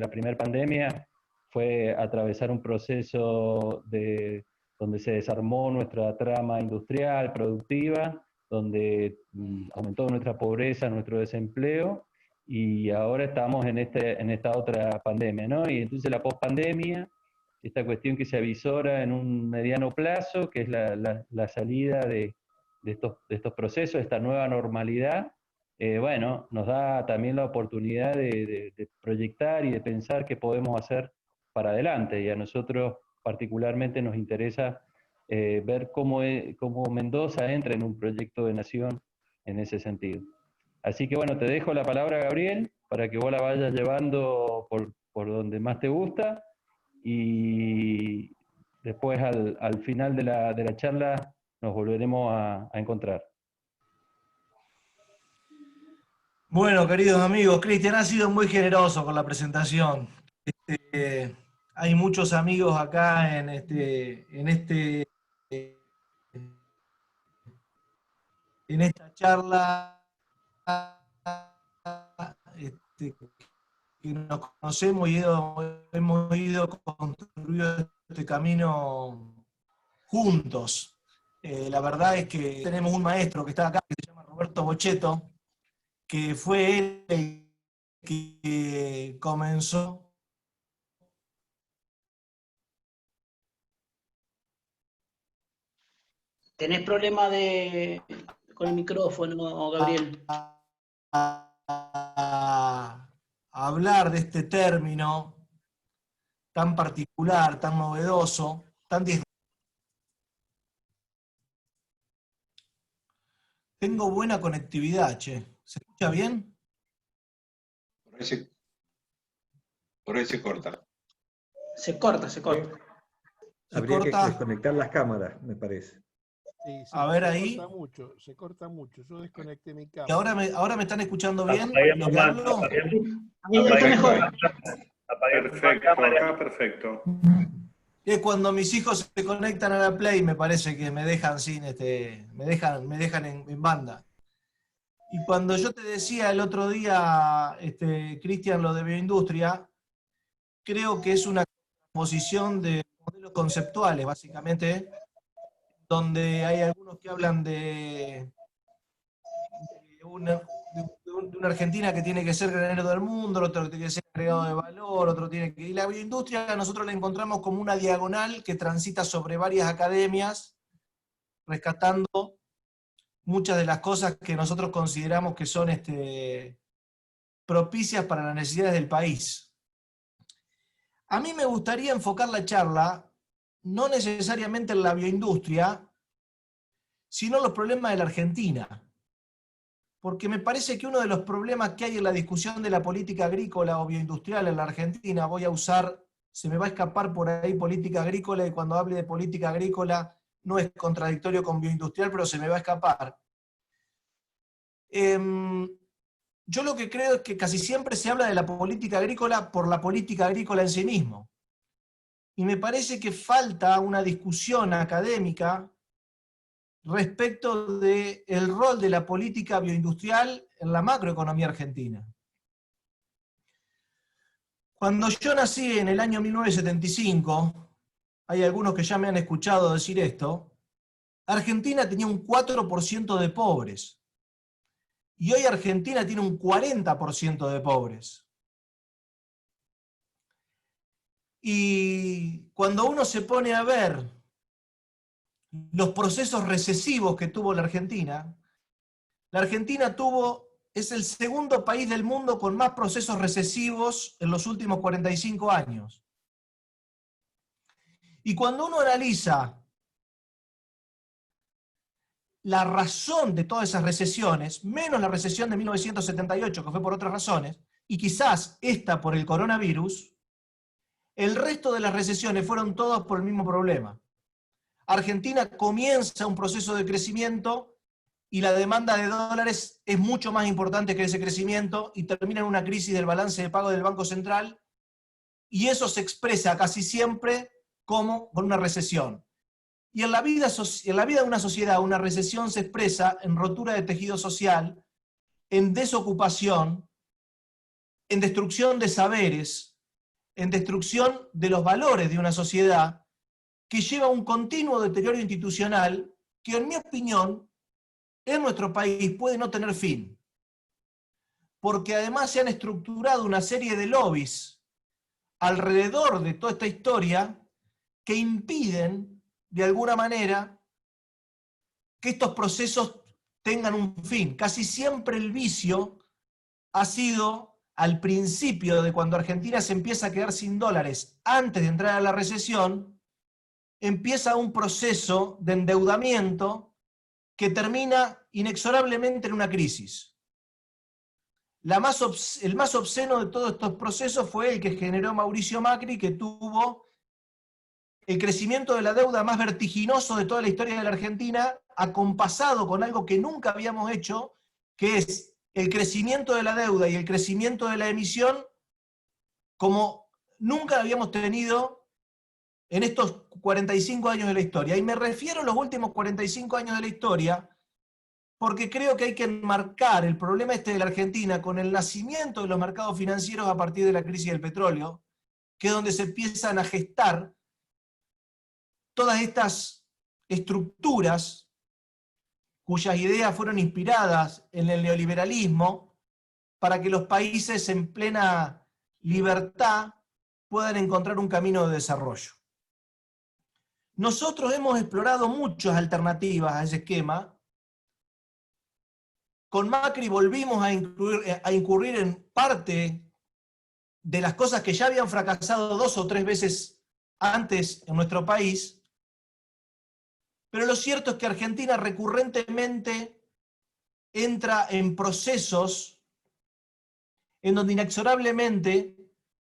la primera pandemia fue atravesar un proceso donde se desarmó nuestra trama industrial, productiva, donde aumentó nuestra pobreza, nuestro desempleo, y ahora estamos en esta otra pandemia, ¿no? Y entonces la pospandemia, esta cuestión que se avisora en un mediano plazo, que es la salida de estos procesos, esta nueva normalidad, bueno, nos da también la oportunidad de proyectar y de pensar qué podemos hacer para adelante. Y a nosotros particularmente nos interesa ver cómo Mendoza entra en un proyecto de nación en ese sentido. Así que bueno, te dejo la palabra, Gabriel, para que vos la vayas llevando por donde más te gusta, y después al final de la charla nos volveremos a encontrar. Bueno, queridos amigos, Cristian ha sido muy generoso con la presentación. Hay muchos amigos acá en esta charla que nos conocemos y hemos ido construyendo este camino juntos. La verdad es que tenemos un maestro que está acá, que se llama Roberto Bochetto, que fue él el que comenzó. ¿Tenés problema con el micrófono, Gabriel? A hablar de este término tan particular, tan novedoso, tan Tengo buena conectividad, che. ¿Se escucha bien? Por ahí se corta. Se corta. Habría que desconectar las cámaras, me parece. Sí, a ver ahí. Se corta mucho. Yo desconecté mi cámara. ¿Y ahora me están escuchando bien? Apaguemos más. A mí está mejor. Perfecto, acá perfecto. Es cuando mis hijos se conectan a la Play, me parece que me dejan me dejan en banda. Y cuando yo te decía el otro día, Cristian, lo de bioindustria, creo que es una composición de modelos conceptuales, básicamente, donde hay algunos que hablan de una Argentina que tiene que ser granero del mundo, otro que tiene que ser agregado de valor, otro tiene que... Y la bioindustria nosotros la encontramos como una diagonal que transita sobre varias academias, rescatando muchas de las cosas que nosotros consideramos que son propicias para las necesidades del país. A mí me gustaría enfocar la charla no necesariamente en la bioindustria, sino en los problemas de la Argentina. Porque me parece que uno de los problemas que hay en la discusión de la política agrícola o bioindustrial en la Argentina, se me va a escapar por ahí política agrícola, y cuando hable de política agrícola no es contradictorio con bioindustrial, pero se me va a escapar. Yo lo que creo es que casi siempre se habla de la política agrícola por la política agrícola en sí mismo. Y me parece que falta una discusión académica respecto del rol de la política bioindustrial en la macroeconomía argentina. Cuando yo nací en el año 1975, hay algunos que ya me han escuchado decir esto, Argentina tenía un 4% de pobres. Y hoy Argentina tiene un 40% de pobres. Y cuando uno se pone a ver los procesos recesivos que tuvo la Argentina es el segundo país del mundo con más procesos recesivos en los últimos 45 años. Y cuando uno analiza la razón de todas esas recesiones, menos la recesión de 1978, que fue por otras razones, y quizás esta por el coronavirus, el resto de las recesiones fueron todas por el mismo problema. Argentina comienza un proceso de crecimiento y la demanda de dólares es mucho más importante que ese crecimiento y termina en una crisis del balance de pago del Banco Central, y eso se expresa casi siempre como con una recesión. Y en la vida de una sociedad, una recesión se expresa en rotura de tejido social, en desocupación, en destrucción de saberes, en destrucción de los valores de una sociedad que lleva a un continuo deterioro institucional que, en mi opinión, en nuestro país puede no tener fin. Porque además se han estructurado una serie de lobbies alrededor de toda esta historia que impiden, de alguna manera, que estos procesos tengan un fin. Casi siempre el vicio ha sido, al principio de cuando Argentina se empieza a quedar sin dólares, antes de entrar a la recesión, empieza un proceso de endeudamiento que termina inexorablemente en una crisis. El más obsceno de todos estos procesos fue el que generó Mauricio Macri, que tuvo el crecimiento de la deuda más vertiginoso de toda la historia de la Argentina, acompasado con algo que nunca habíamos hecho, que es el crecimiento de la deuda y el crecimiento de la emisión como nunca habíamos tenido en estos 45 años de la historia. Y me refiero a los últimos 45 años de la historia porque creo que hay que enmarcar el problema este de la Argentina con el nacimiento de los mercados financieros a partir de la crisis del petróleo, que es donde se empiezan a gestar todas estas estructuras cuyas ideas fueron inspiradas en el neoliberalismo para que los países en plena libertad puedan encontrar un camino de desarrollo. Nosotros hemos explorado muchas alternativas a ese esquema. Con Macri volvimos a incurrir en parte de las cosas que ya habían fracasado 2 o 3 veces antes en nuestro país, pero lo cierto es que Argentina recurrentemente entra en procesos en donde inexorablemente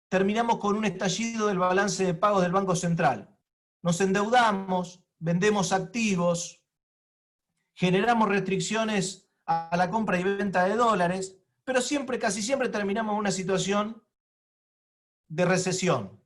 terminamos con un estallido del balance de pagos del Banco Central. Nos endeudamos, vendemos activos, generamos restricciones a la compra y venta de dólares, pero siempre, casi siempre terminamos en una situación de recesión.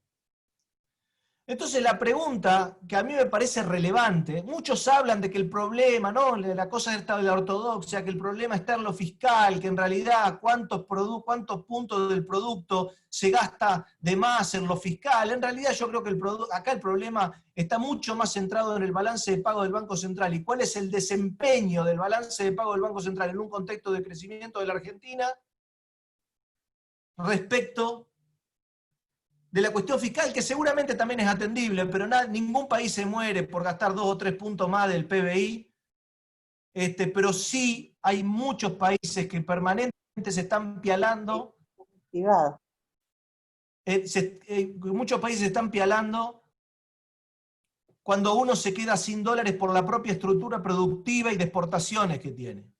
Entonces la pregunta que a mí me parece relevante, muchos hablan de que el problema, ¿no? La cosa esta de la ortodoxia, que el problema está en lo fiscal, que en realidad cuántos puntos del producto se gasta de más en lo fiscal. En realidad yo creo que acá el problema está mucho más centrado en el balance de pago del Banco Central y cuál es el desempeño del balance de pago del Banco Central en un contexto de crecimiento de la Argentina respecto de la cuestión fiscal, que seguramente también es atendible, pero ningún país se muere por gastar 2 o 3 puntos más del PBI, pero sí hay muchos países que permanentemente se están pialando, muchos países se están pialando cuando uno se queda sin dólares por la propia estructura productiva y de exportaciones que tiene.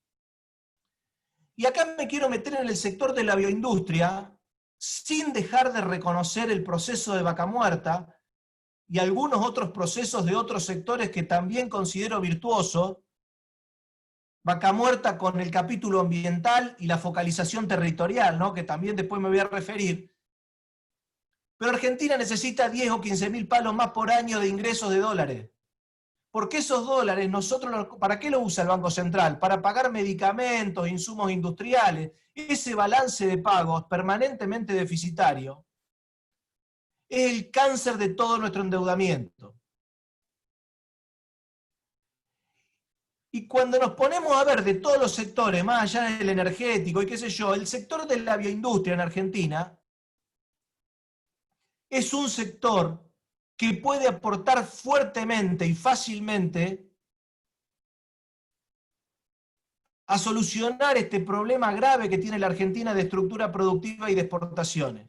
Y acá me quiero meter en el sector de la bioindustria, sin dejar de reconocer el proceso de Vaca Muerta y algunos otros procesos de otros sectores que también considero virtuosos. Vaca Muerta con el capítulo ambiental y la focalización territorial, ¿no? Que también después me voy a referir. Pero Argentina necesita 10 o 15 mil palos más por año de ingresos de dólares. Porque esos dólares, ¿para qué lo usa el Banco Central? Para pagar medicamentos, insumos industriales. Ese balance de pagos permanentemente deficitario es el cáncer de todo nuestro endeudamiento. Y cuando nos ponemos a ver de todos los sectores, más allá del energético y qué sé yo, el sector de la bioindustria en Argentina es un sector que puede aportar fuertemente y fácilmente a solucionar este problema grave que tiene la Argentina de estructura productiva y de exportaciones.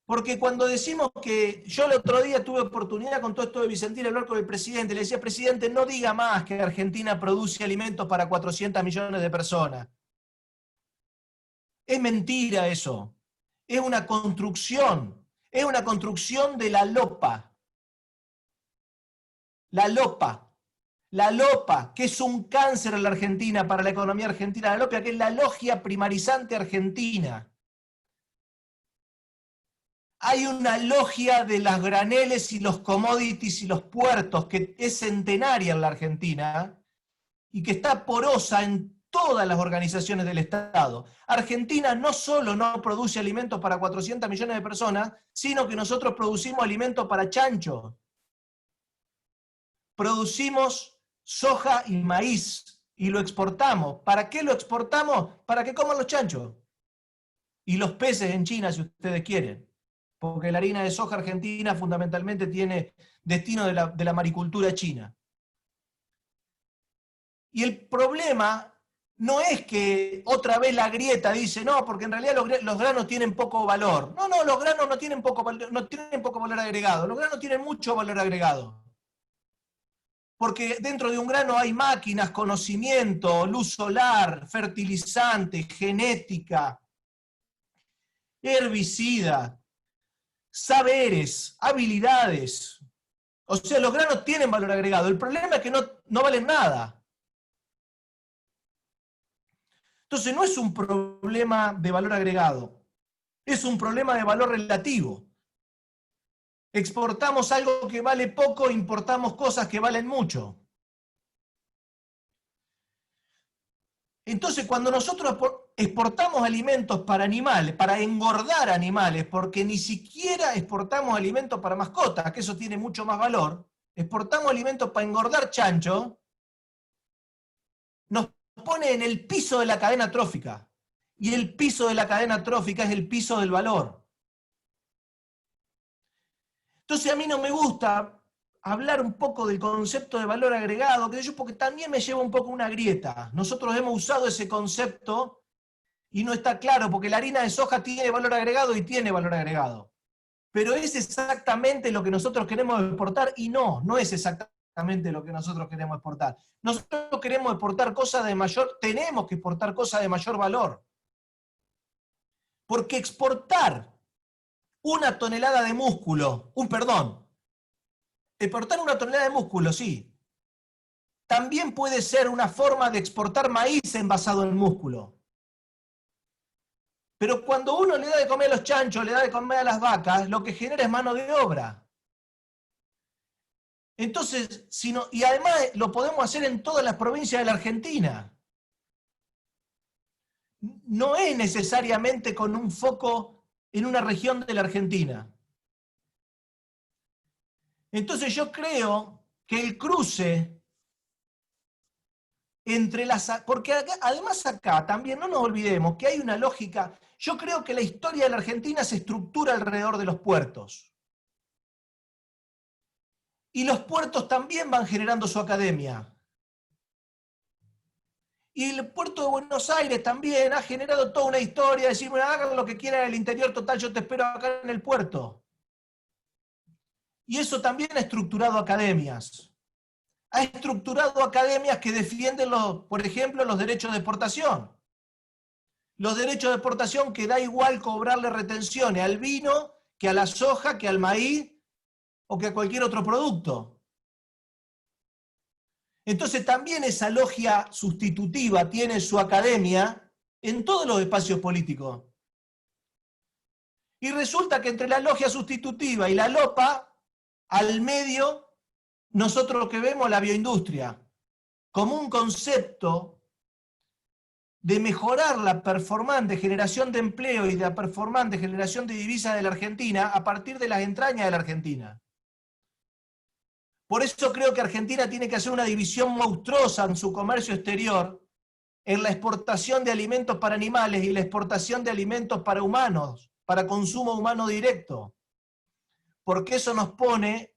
Porque cuando decimos que, yo el otro día tuve oportunidad con todo esto de Vicentín hablar con el presidente, le decía, presidente, no diga más que Argentina produce alimentos para 400 millones de personas. Es mentira eso. Es una construcción de la lopa. La lopa, que es un cáncer en la Argentina, para la economía argentina, la lopa, que es la logia primarizante argentina. Hay una logia de las graneles y los commodities y los puertos que es centenaria en la Argentina y que está porosa en todas las organizaciones del Estado. Argentina no solo no produce alimentos para 400 millones de personas, sino que nosotros producimos alimentos para chanchos. Producimos soja y maíz y lo exportamos. ¿Para qué lo exportamos? Para que coman los chanchos. Y los peces en China, si ustedes quieren. Porque la harina de soja argentina fundamentalmente tiene destino de la maricultura china. Y el problema no es que otra vez la grieta dice, no, porque en realidad los granos tienen poco valor. No, los granos no tienen poco valor agregado. Los granos tienen mucho valor agregado. Porque dentro de un grano hay máquinas, conocimiento, luz solar, fertilizante, genética, herbicida, saberes, habilidades. O sea, los granos tienen valor agregado. El problema es que no valen nada. Entonces no es un problema de valor agregado, es un problema de valor relativo. Exportamos algo que vale poco, importamos cosas que valen mucho. Entonces cuando nosotros exportamos alimentos para animales, para engordar animales, porque ni siquiera exportamos alimentos para mascotas, que eso tiene mucho más valor, exportamos alimentos para engordar chancho, nos pone en el piso de la cadena trófica. Y el piso de la cadena trófica es el piso del valor. Entonces a mí no me gusta hablar un poco del concepto de valor agregado, porque también me lleva un poco una grieta. Nosotros hemos usado ese concepto y no está claro, porque la harina de soja tiene valor agregado y tiene valor agregado. Pero es exactamente lo que nosotros queremos exportar y no es exactamente lo que nosotros queremos exportar. Nosotros queremos exportar cosas de mayor, tenemos que exportar cosas de mayor valor. Porque exportar una tonelada de músculo, exportar una tonelada de músculo, sí. También puede ser una forma de exportar maíz envasado en músculo. Pero cuando uno le da de comer a los chanchos, le da de comer a las vacas, lo que genera es mano de obra. Entonces, y además lo podemos hacer en todas las provincias de la Argentina. No es necesariamente con un foco en una región de la Argentina. Entonces yo creo que el cruce entre porque además acá también no nos olvidemos que hay una lógica. Yo creo que la historia de la Argentina se estructura alrededor de los puertos. Y los puertos también van generando su academia. Y el puerto de Buenos Aires también ha generado toda una historia, de decir, bueno, hagan lo que quieran en el interior, total, yo te espero acá en el puerto. Y eso también ha estructurado academias. Ha estructurado academias que defienden, por ejemplo, los derechos de exportación. Los derechos de exportación que da igual cobrarle retenciones al vino, que a la soja, que al maíz, o que a cualquier otro producto. Entonces también esa logia sustitutiva tiene su academia en todos los espacios políticos. Y resulta que entre la logia sustitutiva y la LOPA, al medio, nosotros lo que vemos la bioindustria, como un concepto de mejorar la performance de generación de empleo y de la performance de generación de divisas de la Argentina a partir de las entrañas de la Argentina. Por eso creo que Argentina tiene que hacer una división monstruosa en su comercio exterior, en la exportación de alimentos para animales y la exportación de alimentos para humanos, para consumo humano directo. Porque eso nos pone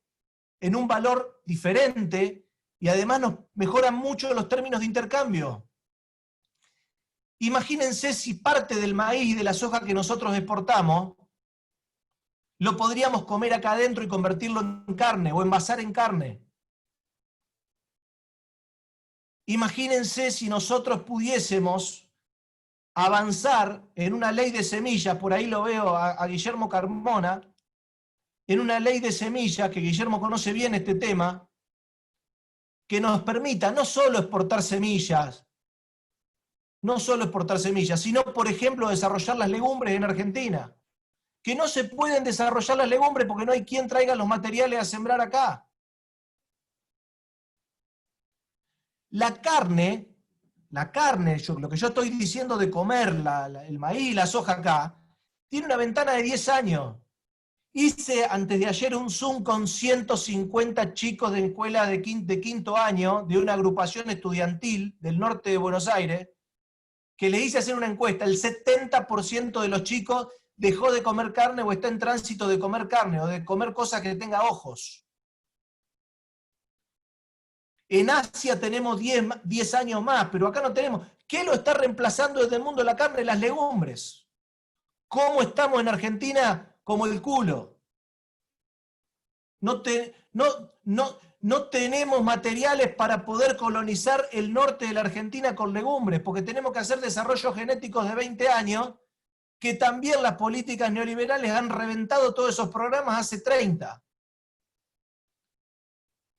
en un valor diferente y además nos mejoran mucho los términos de intercambio. Imagínense si parte del maíz y de la soja que nosotros exportamos lo podríamos comer acá adentro y convertirlo en carne o envasar en carne. Imagínense si nosotros pudiésemos avanzar en una ley de semillas, por ahí lo veo a Guillermo Carmona, en una ley de semillas, que Guillermo conoce bien este tema, que nos permita no solo exportar semillas, sino, por ejemplo, desarrollar las legumbres en Argentina. Que no se pueden desarrollar las legumbres porque no hay quien traiga los materiales a sembrar acá. La carne la carne, lo que yo estoy diciendo de comer el maíz y la soja acá, tiene una ventana de 10 años. Hice antes de ayer un Zoom con 150 chicos de escuela de quinto año, de una agrupación estudiantil del norte de Buenos Aires, que le hice hacer una encuesta. El 70% de los chicos dejó de comer carne o está en tránsito de comer carne o de comer cosas que tenga ojos. En Asia tenemos 10 años más, pero acá no tenemos. ¿Qué lo está reemplazando desde el mundo de la carne? Las legumbres. ¿Cómo estamos en Argentina? Como el culo. No tenemos materiales para poder colonizar el norte de la Argentina con legumbres, porque tenemos que hacer desarrollos genéticos de 20 años, que también las políticas neoliberales han reventado todos esos programas hace 30.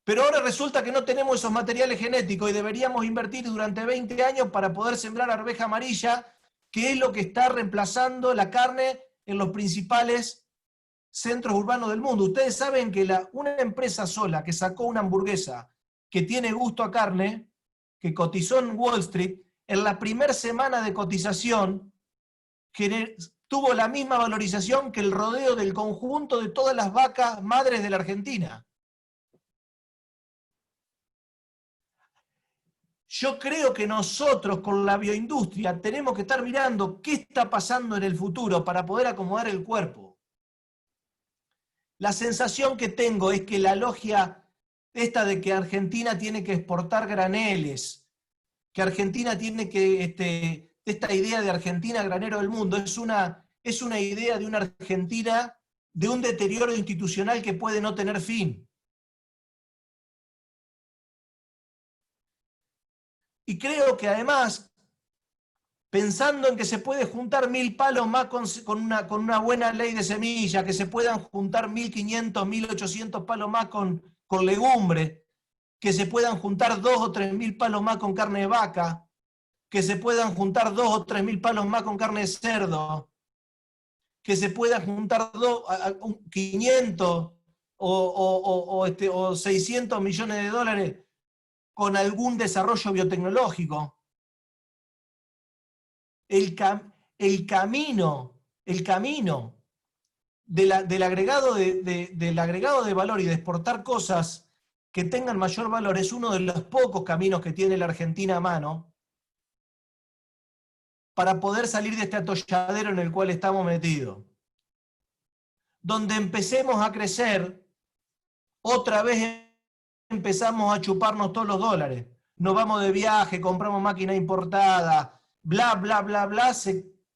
Pero ahora resulta que no tenemos esos materiales genéticos y deberíamos invertir durante 20 años para poder sembrar arveja amarilla, que es lo que está reemplazando la carne en los principales centros urbanos del mundo. Ustedes saben que una empresa sola que sacó una hamburguesa que tiene gusto a carne, que cotizó en Wall Street, en la primera semana de cotización tuvo la misma valorización que el rodeo del conjunto de todas las vacas madres de la Argentina. Yo creo que nosotros con la bioindustria tenemos que estar mirando qué está pasando en el futuro para poder acomodar el cuerpo. La sensación que tengo es que la logia esta de que Argentina tiene que exportar graneles, que Argentina tiene que, esta idea de Argentina granero del mundo, es una idea de una Argentina, de un deterioro institucional que puede no tener fin. Y creo que además, pensando en que se puede juntar 1000 palos más con una buena ley de semilla, que se puedan juntar 1500, 1800 palos más con legumbre, que se puedan juntar 2 o 3000 palos más con carne de vaca, que se puedan juntar 2 o 3000 palos más con carne de cerdo, que se puedan juntar 500 o 600 millones de dólares con algún desarrollo biotecnológico. El camino del agregado de valor y de exportar cosas que tengan mayor valor es uno de los pocos caminos que tiene la Argentina a mano para poder salir de este atolladero en el cual estamos metidos. Donde empecemos a crecer, otra vez empezamos a chuparnos todos los dólares. Nos vamos de viaje, compramos máquina importada, bla, bla, bla, bla.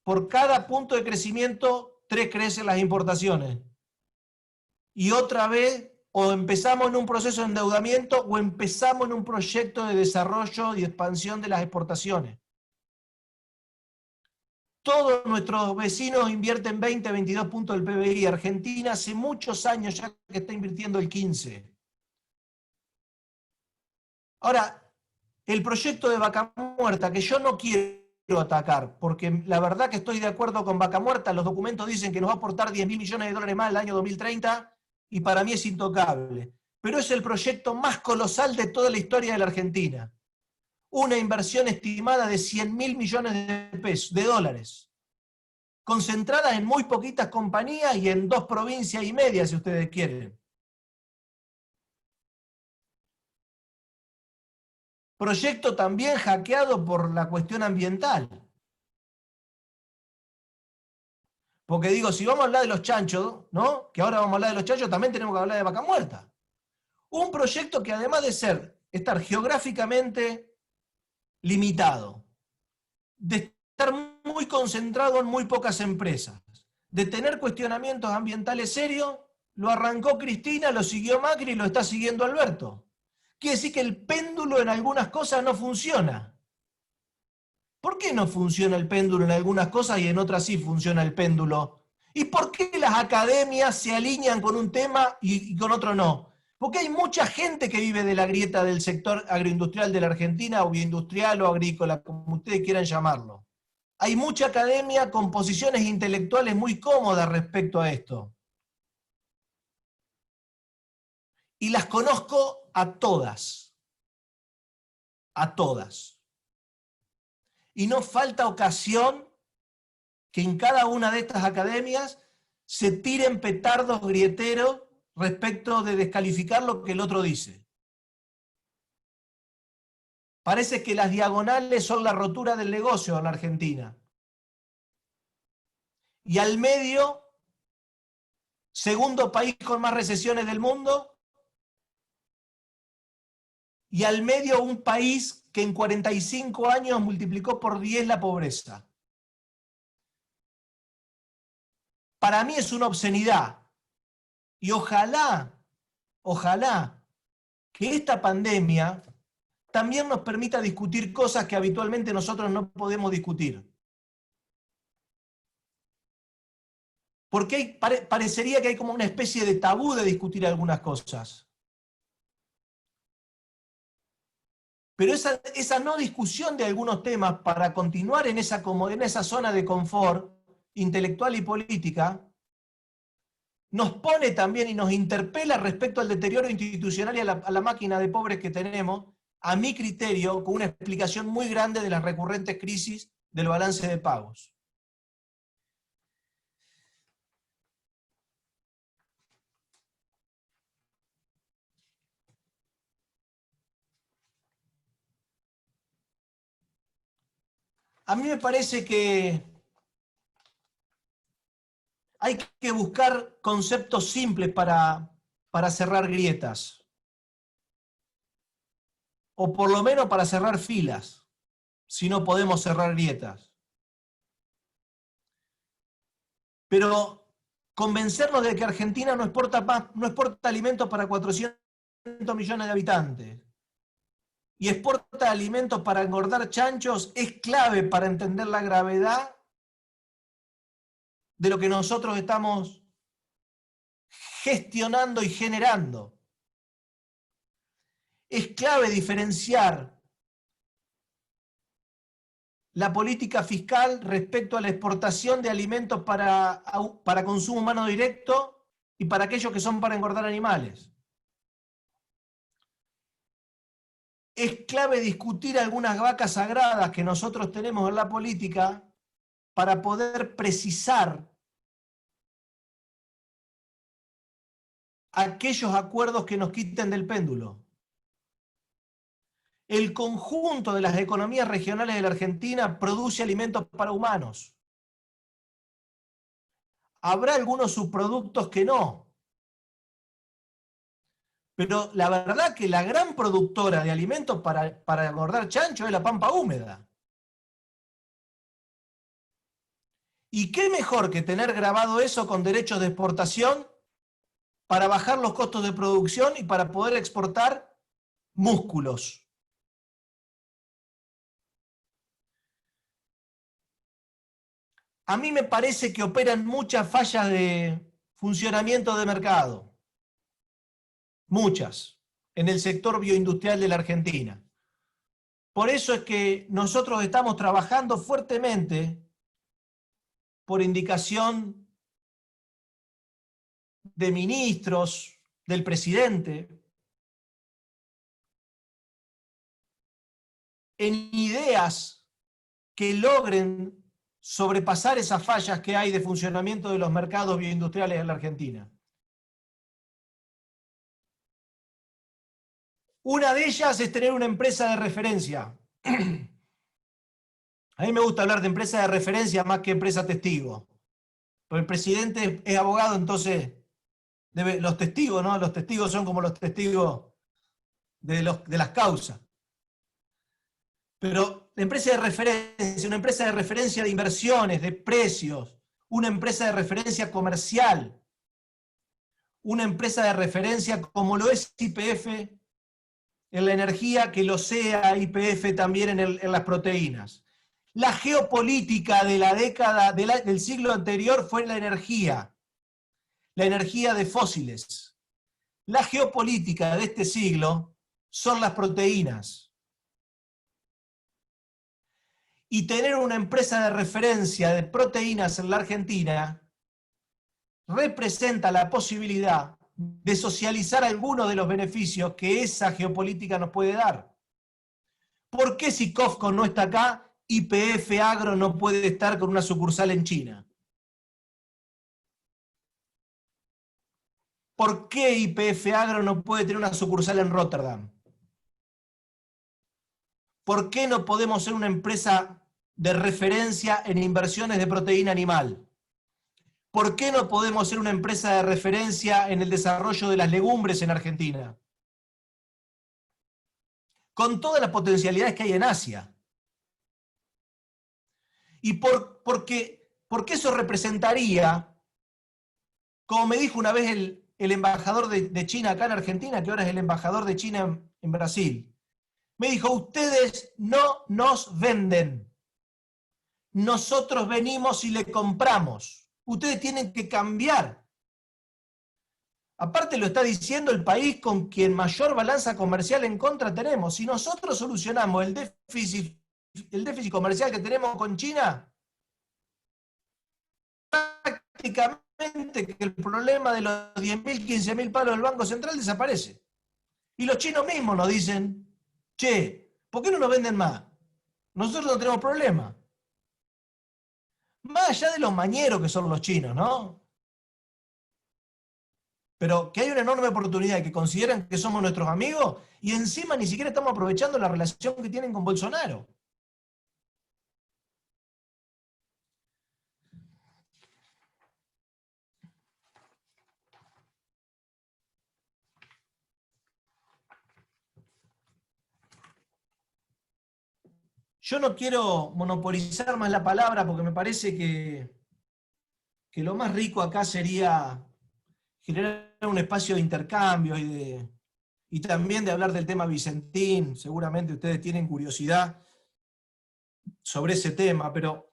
Por cada punto de crecimiento, 3 crecen las importaciones. Y otra vez, o empezamos en un proceso de endeudamiento o empezamos en un proyecto de desarrollo y expansión de las exportaciones. Todos nuestros vecinos invierten 20, 22 puntos del PBI. Argentina hace muchos años ya que está invirtiendo el 15. Ahora, el proyecto de Vaca Muerta, que yo no quiero atacar, porque la verdad que estoy de acuerdo con Vaca Muerta, los documentos dicen que nos va a aportar 10.000 millones de dólares más el año 2030, y para mí es intocable. Pero es el proyecto más colosal de toda la historia de la Argentina. Una inversión estimada de 100.000 millones de dólares, concentrada en muy poquitas compañías y en 2 provincias y media, si ustedes quieren. Proyecto también hackeado por la cuestión ambiental. Porque digo, si vamos a hablar de los chanchos, ¿no? Que ahora vamos a hablar de los chanchos, también tenemos que hablar de Vaca Muerta. Un proyecto que además de estar geográficamente limitado, de estar muy concentrado en muy pocas empresas, de tener cuestionamientos ambientales serios, lo arrancó Cristina, lo siguió Macri y lo está siguiendo Alberto. Quiere decir que el péndulo en algunas cosas no funciona. ¿Por qué no funciona el péndulo en algunas cosas y en otras sí funciona el péndulo? ¿Y por qué las academias se alinean con un tema y con otro no? Porque hay mucha gente que vive de la grieta del sector agroindustrial de la Argentina, o bioindustrial o agrícola, como ustedes quieran llamarlo. Hay mucha academia con posiciones intelectuales muy cómodas respecto a esto. Y las conozco a todas. A todas. y no falta ocasión que en cada una de estas academias se tiren petardos grieteros respecto de descalificar lo que el otro dice. Parece que las diagonales son la rotura del negocio en la Argentina. Y al medio, segundo país con más recesiones del mundo, y al medio un país que en 45 años multiplicó por 10 la pobreza. Para mí es una obscenidad. Y ojalá que esta pandemia también nos permita discutir cosas que habitualmente nosotros no podemos discutir. Porque parecería que hay como una especie de tabú de discutir algunas cosas. Pero esa no discusión de algunos temas para continuar en esa zona de confort intelectual y política, nos pone también y nos interpela respecto al deterioro institucional y a la máquina de pobres que tenemos, a mi criterio, con una explicación muy grande de las recurrentes crisis del balance de pagos. A mí me parece que hay que buscar conceptos simples para cerrar grietas. O por lo menos para cerrar filas, si no podemos cerrar grietas. Pero convencernos de que Argentina no exporta alimentos para 400 millones de habitantes y exporta alimentos para engordar chanchos es clave para entender la gravedad de lo que nosotros estamos gestionando y generando. Es clave diferenciar la política fiscal respecto a la exportación de alimentos para consumo humano directo y para aquellos que son para engordar animales. Es clave discutir algunas vacas sagradas que nosotros tenemos en la política para poder precisar aquellos acuerdos que nos quiten del péndulo. El conjunto de las economías regionales de la Argentina produce alimentos para humanos. Habrá algunos subproductos que no. Pero la verdad que la gran productora de alimentos para engordar chancho es la pampa húmeda. ¿Y qué mejor que tener grabado eso con derechos de exportación para bajar los costos de producción y para poder exportar músculos? A mí me parece que operan muchas fallas de funcionamiento de mercado. Muchas. En el sector bioindustrial de la Argentina. Por eso es que nosotros estamos trabajando fuertemente por indicación de ministros, del presidente, en ideas que logren sobrepasar esas fallas que hay de funcionamiento de los mercados bioindustriales en la Argentina. Una de ellas es tener una empresa de referencia. A mí me gusta hablar de empresa de referencia más que empresa testigo. Porque el presidente es abogado, entonces los testigos, ¿no? Los testigos son como los testigos de las causas. Pero la empresa de referencia, una empresa de referencia de inversiones, de precios, una empresa de referencia comercial, una empresa de referencia como lo es YPF en la energía, que lo sea YPF también en las proteínas. La geopolítica de la década del siglo anterior fue la energía de fósiles. La geopolítica de este siglo son las proteínas. Y tener una empresa de referencia de proteínas en la Argentina representa la posibilidad de socializar algunos de los beneficios que esa geopolítica nos puede dar. ¿Por qué si COFCO no está acá YPF Agro no puede estar con una sucursal en China? ¿Por qué YPF Agro no puede tener una sucursal en Rotterdam? ¿Por qué no podemos ser una empresa de referencia en inversiones de proteína animal? ¿Por qué no podemos ser una empresa de referencia en el desarrollo de las legumbres en Argentina? Con todas las potencialidades que hay en Asia. Y porque eso representaría, como me dijo una vez el embajador de China acá en Argentina, que ahora es el embajador de China en Brasil, me dijo, ustedes no nos venden. Nosotros venimos y le compramos. Ustedes tienen que cambiar. Aparte lo está diciendo el país con quien mayor balanza comercial en contra tenemos. Si nosotros solucionamos el déficit comercial que tenemos con China, prácticamente que el problema de los 10.000, 15.000 palos del Banco Central desaparece. Y los chinos mismos nos dicen, che, ¿por qué no nos venden más? Nosotros no tenemos problema. Más allá de los mañeros que son los chinos, ¿no? Pero que hay una enorme oportunidad, que consideran que somos nuestros amigos y encima ni siquiera estamos aprovechando la relación que tienen con Bolsonaro. Yo no quiero monopolizar más la palabra porque me parece que lo más rico acá sería generar un espacio de intercambio y también de hablar del tema Vicentín. Seguramente ustedes tienen curiosidad sobre ese tema, pero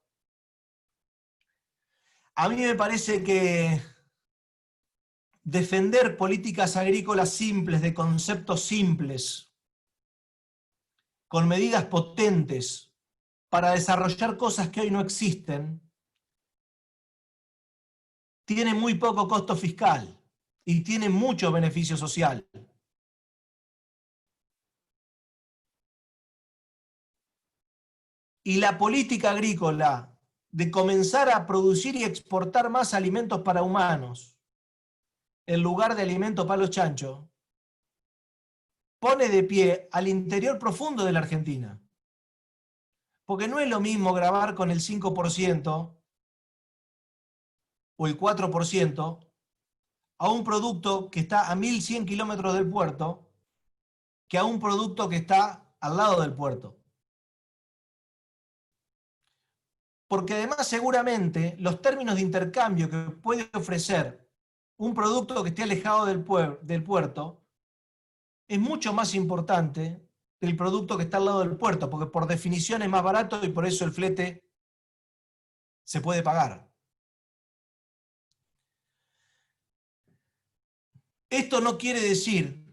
a mí me parece que defender políticas agrícolas simples, de conceptos simples, con medidas potentes para desarrollar cosas que hoy no existen, tiene muy poco costo fiscal y tiene mucho beneficio social. Y la política agrícola de comenzar a producir y exportar más alimentos para humanos en lugar de alimentos para los chanchos, pone de pie al interior profundo de la Argentina. Porque no es lo mismo grabar con el 5% o el 4% a un producto que está a 1.100 kilómetros del puerto que a un producto que está al lado del puerto. Porque además seguramente los términos de intercambio que puede ofrecer un producto que esté alejado del puerto es mucho más importante que el producto que está al lado del puerto, porque por definición es más barato y por eso el flete se puede pagar. Esto no quiere decir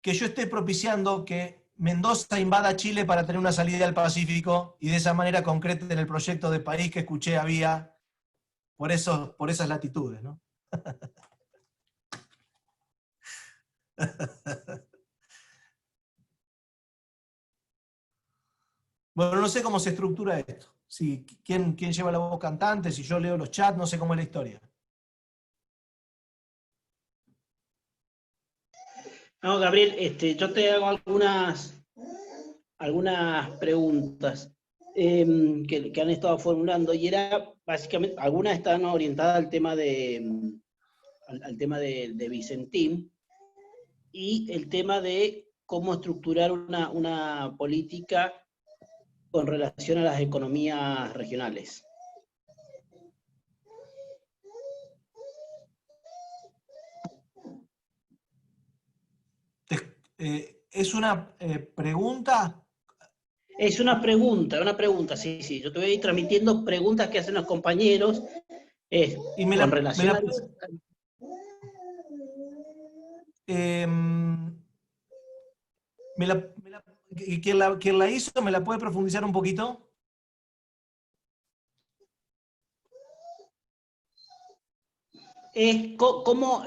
que yo esté propiciando que Mendoza invada Chile para tener una salida al Pacífico y de esa manera concreten el proyecto de país que escuché había por esas latitudes, ¿no? Bueno, no sé cómo se estructura esto. Si, ¿quién lleva la voz cantante? Si yo leo los chats, no sé cómo es la historia. No, Gabriel, yo te hago algunas preguntas que han estado formulando, y era básicamente, algunas están orientadas al tema de Vicentín, y el tema de cómo estructurar una política con relación a las economías regionales. ¿Es una pregunta? Es una pregunta, sí, sí. Yo te voy a ir transmitiendo preguntas que hacen los compañeros con relación a... ¿Quién la hizo? ¿Me la puede profundizar un poquito? Es cómo,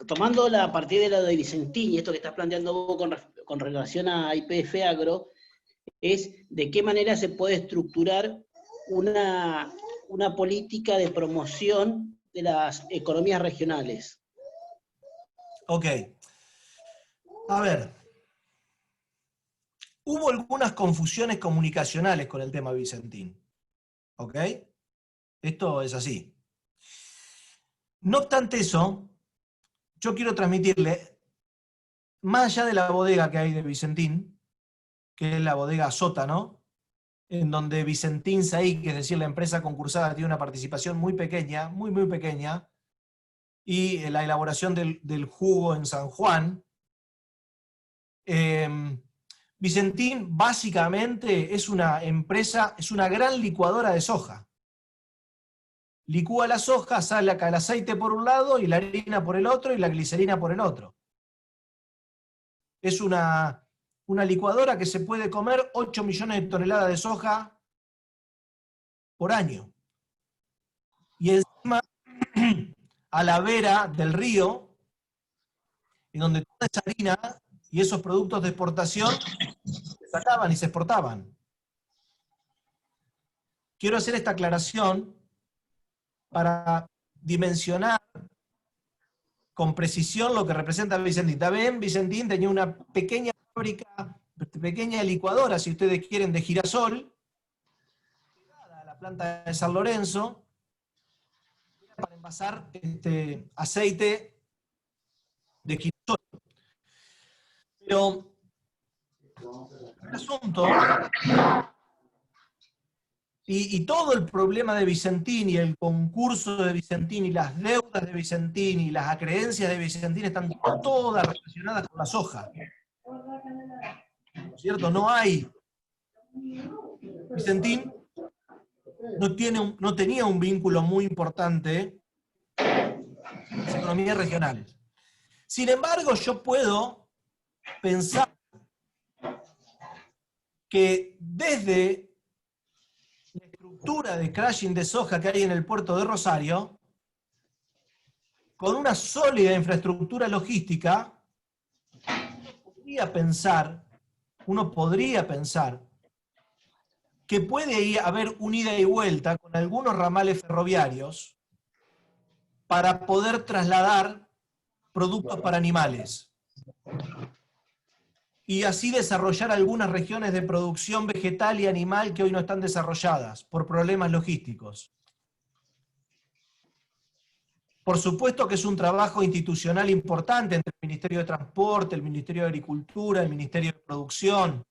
tomando a partir de la de Vicentín y esto que estás planteando vos con relación a YPF Agro, es de qué manera se puede estructurar una política de promoción de las economías regionales. Ok. A ver. Hubo algunas confusiones comunicacionales con el tema Vicentín. ¿Ok? Esto es así. No obstante eso, yo quiero transmitirle, más allá de la bodega que hay de Vicentín, que es la bodega Sótano, en donde Vicentín Saíc, es decir, la empresa concursada, tiene una participación muy pequeña, muy, muy pequeña, y la elaboración del jugo en San Juan. Vicentín básicamente es una empresa, es una gran licuadora de soja. Licúa la soja, sale acá el aceite por un lado y la harina por el otro y la glicerina por el otro. Es una licuadora que se puede comer 8 millones de toneladas de soja por año. Y encima, a la vera del río, en donde toda esa harina y esos productos de exportación se sacaban y se exportaban. Quiero hacer esta aclaración para dimensionar con precisión lo que representa Vicentín. También Vicentín tenía una pequeña fábrica, pequeña licuadora, si ustedes quieren, de girasol, pegada a la planta de San Lorenzo, para envasar aceite de girasol. Pero el asunto, y todo el problema de Vicentín y el concurso de Vicentín y las deudas de Vicentín y las acreencias de Vicentín están todas relacionadas con la soja. ¿No es cierto? No hay. Vicentín no tenía un vínculo muy importante con las economías regionales. Sin embargo, yo puedo pensar que desde la estructura de crushing de soja que hay en el puerto de Rosario, con una sólida infraestructura logística, uno podría pensar que puede haber un ida y vuelta con algunos ramales ferroviarios para poder trasladar productos para animales y así desarrollar algunas regiones de producción vegetal y animal que hoy no están desarrolladas por problemas logísticos. Por supuesto que es un trabajo institucional importante entre el Ministerio de Transporte, el Ministerio de Agricultura, el Ministerio de Producción,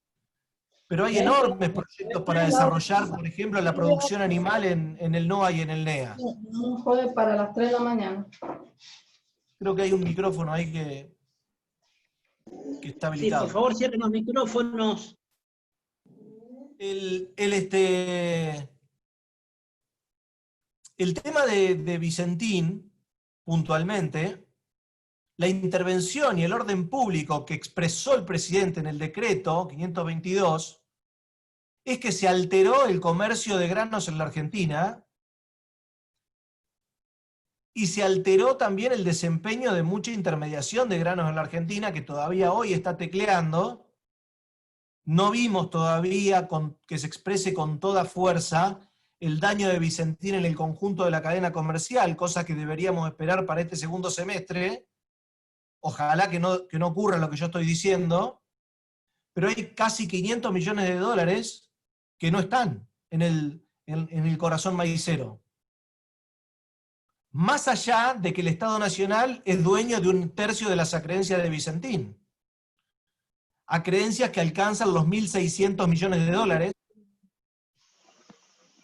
pero hay enormes proyectos para desarrollar, por ejemplo, la producción animal en el NOA y en el NEA. Un jueves para las 3 de la mañana. Creo que hay un micrófono ahí que está habilitado. Sí, por favor, cierren los micrófonos. El tema de Vicentín, puntualmente, la intervención y el orden público que expresó el presidente en el decreto 522 es que se alteró el comercio de granos en la Argentina y se alteró también el desempeño de mucha intermediación de granos en la Argentina, que todavía hoy está tecleando. No vimos todavía que se exprese con toda fuerza el daño de Vicentín en el conjunto de la cadena comercial, cosa que deberíamos esperar para este segundo semestre. Ojalá que no ocurra lo que yo estoy diciendo, pero hay casi 500 millones de dólares que no están en el corazón maicero. Más allá de que el Estado Nacional es dueño de 1/3 de las acreencias de Vicentín. Acreencias que alcanzan los 1.600 millones de dólares,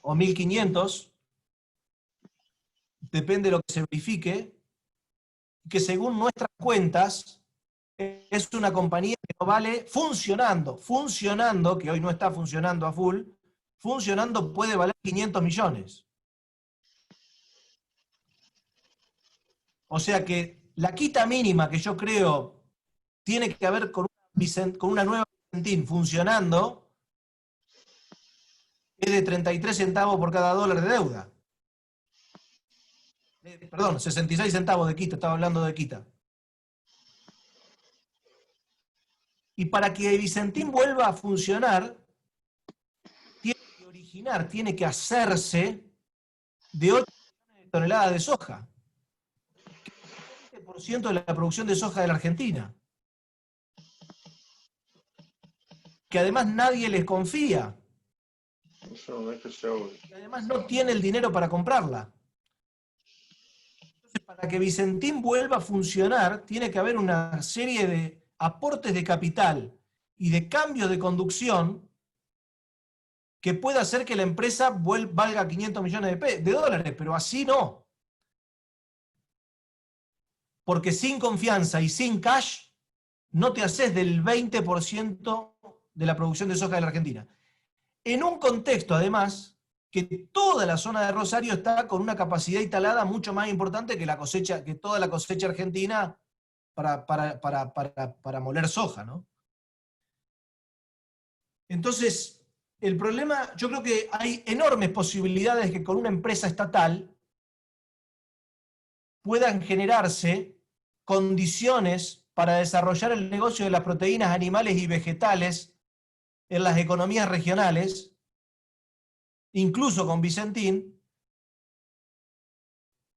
o 1.500, depende de lo que se verifique, que según nuestras cuentas es una compañía que no vale funcionando, que hoy no está funcionando a full, funcionando puede valer 500 millones. O sea que la quita mínima que yo creo tiene que haber con una nueva Vicentín funcionando es de 33 centavos por cada dólar de deuda. Perdón, 66 centavos de quita, estaba hablando de quita. Y para que Vicentín vuelva a funcionar, originar, tiene que hacerse de 8 millones de toneladas de soja, que es el 20% de la producción de soja de la Argentina, que además nadie les confía, y además no tiene el dinero para comprarla. Entonces, para que Vicentín vuelva a funcionar, tiene que haber una serie de aportes de capital y de cambios de conducción que pueda hacer que la empresa valga 500 millones de dólares, pero así no. Porque sin confianza y sin cash, no te haces del 20% de la producción de soja de la Argentina. En un contexto, además, que toda la zona de Rosario está con una capacidad instalada mucho más importante que la cosecha, que toda la cosecha argentina para moler soja, ¿no? Entonces, el problema, yo creo que hay enormes posibilidades que con una empresa estatal puedan generarse condiciones para desarrollar el negocio de las proteínas animales y vegetales en las economías regionales, incluso con Vicentín,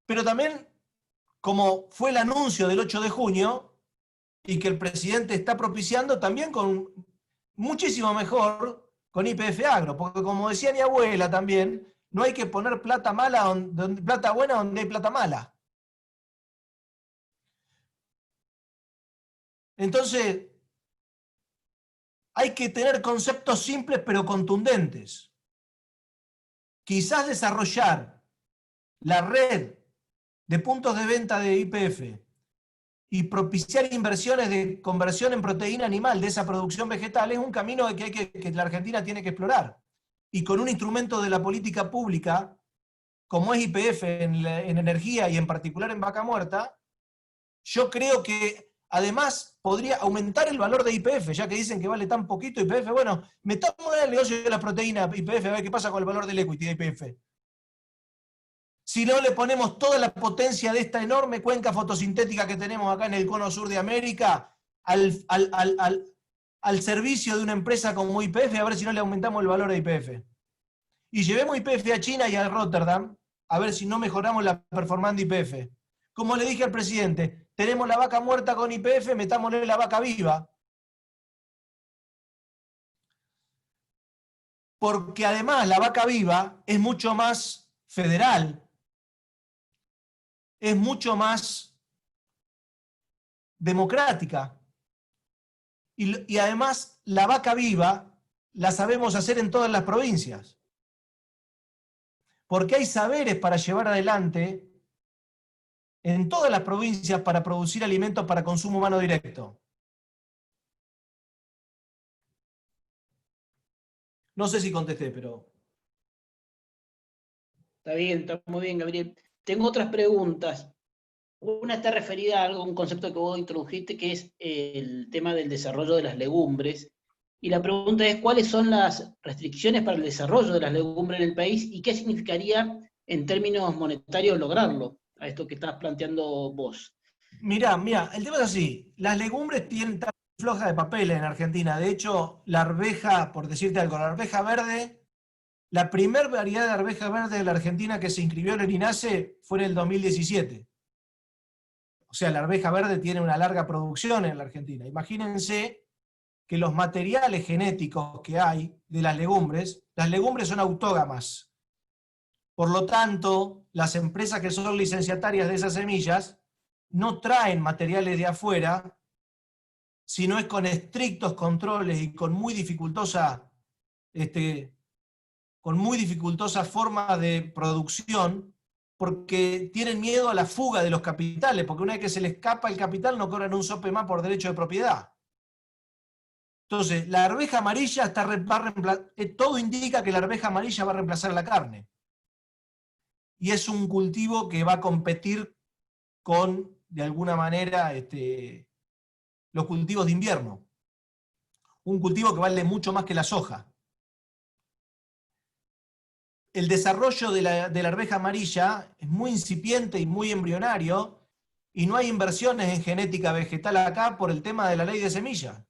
pero también, como fue el anuncio del 8 de junio, y que el presidente está propiciando, también con muchísimo mejor con YPF Agro, porque como decía mi abuela también, no hay que poner plata plata buena donde hay plata mala. Entonces, hay que tener conceptos simples pero contundentes. Quizás desarrollar la red de puntos de venta de YPF y propiciar inversiones de conversión en proteína animal de esa producción vegetal es un camino que la Argentina tiene que explorar. Y con un instrumento de la política pública, como es YPF en energía y en particular en vaca muerta, yo creo que además podría aumentar el valor de YPF, ya que dicen que vale tan poquito YPF. Bueno, metamos en el negocio de la proteína YPF, a ver qué pasa con el valor del equity de YPF. Si no le ponemos toda la potencia de esta enorme cuenca fotosintética que tenemos acá en el cono sur de América al servicio de una empresa como YPF, a ver si no le aumentamos el valor a YPF. Y llevemos YPF a China y a Rotterdam, a ver si no mejoramos la performance de YPF. Como le dije al presidente, tenemos la vaca muerta con YPF, metámosle la vaca viva. Porque además la vaca viva es mucho más federal, es mucho más democrática. Y además la vaca viva la sabemos hacer en todas las provincias. Porque hay saberes para llevar adelante en todas las provincias para producir alimentos para consumo humano directo. No sé si contesté, pero... Está muy bien, Gabriel. Tengo otras preguntas. Una está referida a un concepto que vos introdujiste, que es el tema del desarrollo de las legumbres. Y la pregunta es, ¿cuáles son las restricciones para el desarrollo de las legumbres en el país y qué significaría en términos monetarios lograrlo? A esto que estás planteando vos. Mirá, el tema es así. Las legumbres tienen tan floja de papel en Argentina. De hecho, la arveja, por decirte algo, la arveja verde, la primer variedad de arveja verde de la Argentina que se inscribió en el INASE fue en el 2017. O sea, la arveja verde tiene una larga producción en la Argentina. Imagínense que los materiales genéticos que hay de las legumbres son autógamas. Por lo tanto, las empresas que son licenciatarias de esas semillas no traen materiales de afuera, sino es con estrictos controles y con muy dificultosa forma de producción, porque tienen miedo a la fuga de los capitales, porque una vez que se les escapa el capital no cobran un sope más por derecho de propiedad. Entonces, la arveja amarilla todo indica que la arveja amarilla va a reemplazar la carne. Y es un cultivo que va a competir con, de alguna manera, los cultivos de invierno. Un cultivo que vale mucho más que la soja. El desarrollo de la arveja amarilla es muy incipiente y muy embrionario, y no hay inversiones en genética vegetal acá por el tema de la ley de semilla.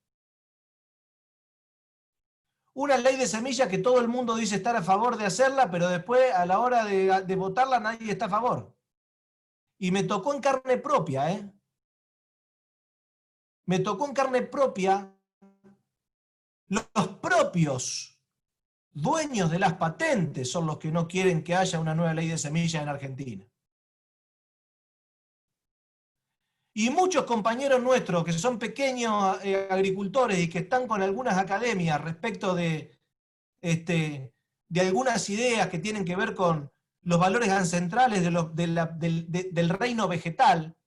Una ley de semillas que todo el mundo dice estar a favor de hacerla, pero después a la hora de votarla nadie está a favor. Y me tocó en carne propia, ¿eh? Me tocó en carne propia los propios dueños de las patentes son los que no quieren que haya una nueva ley de semillas en Argentina. Y muchos compañeros nuestros que son pequeños agricultores y que están con algunas academias respecto de algunas ideas que tienen que ver con los valores ancestrales del reino vegetal,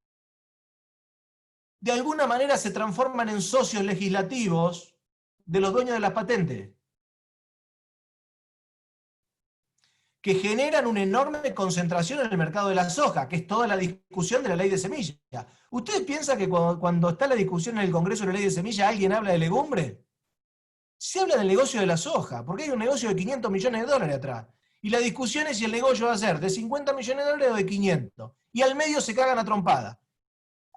de alguna manera se transforman en socios legislativos de los dueños de las patentes, que generan una enorme concentración en el mercado de la soja, que es toda la discusión de la ley de semilla. ¿Ustedes piensan que cuando está la discusión en el Congreso de la ley de semilla alguien habla de legumbre? Se habla del negocio de la soja, porque hay un negocio de 500 millones de dólares atrás. Y la discusión es si el negocio va a ser de 50 millones de dólares o de 500. Y al medio se cagan a trompada.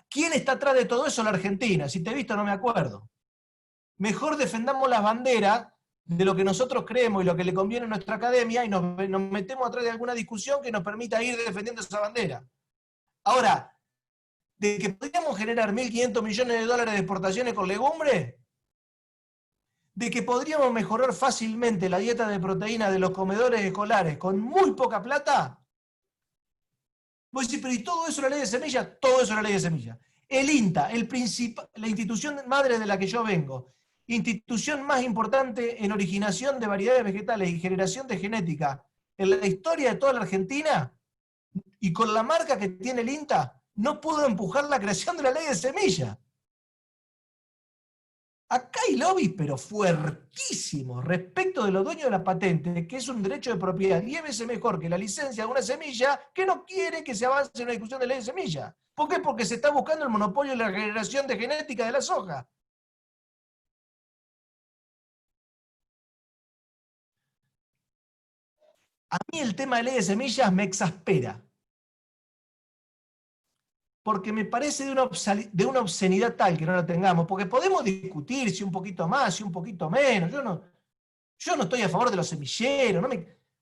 ¿Quién está atrás de todo eso? La Argentina. Si te he visto no me acuerdo. Mejor defendamos las banderas de lo que nosotros creemos y lo que le conviene a nuestra academia y nos metemos atrás de alguna discusión que nos permita ir defendiendo esa bandera. Ahora, de que podríamos generar 1.500 millones de dólares de exportaciones con legumbre, de que podríamos mejorar fácilmente la dieta de proteína de los comedores escolares con muy poca plata. Vos decís, pero ¿y todo eso la ley de semillas? Todo eso la ley de semillas. El INTA, la institución madre de la que yo vengo, institución más importante en originación de variedades vegetales y generación de genética en la historia de toda la Argentina, y con la marca que tiene el INTA, no pudo empujar la creación de la ley de semillas. Acá hay lobbies, pero fuertísimos, respecto de los dueños de la patente, que es un derecho de propiedad 10 veces mejor que la licencia de una semilla, que no quiere que se avance en una discusión de ley de semilla. ¿Por qué? Porque se está buscando el monopolio de la generación de genética de la soja. A mí el tema de ley de semillas me exaspera. Porque me parece de una obscenidad tal que no la tengamos, porque podemos discutir si un poquito más, si un poquito menos. Yo no estoy a favor de los semilleros,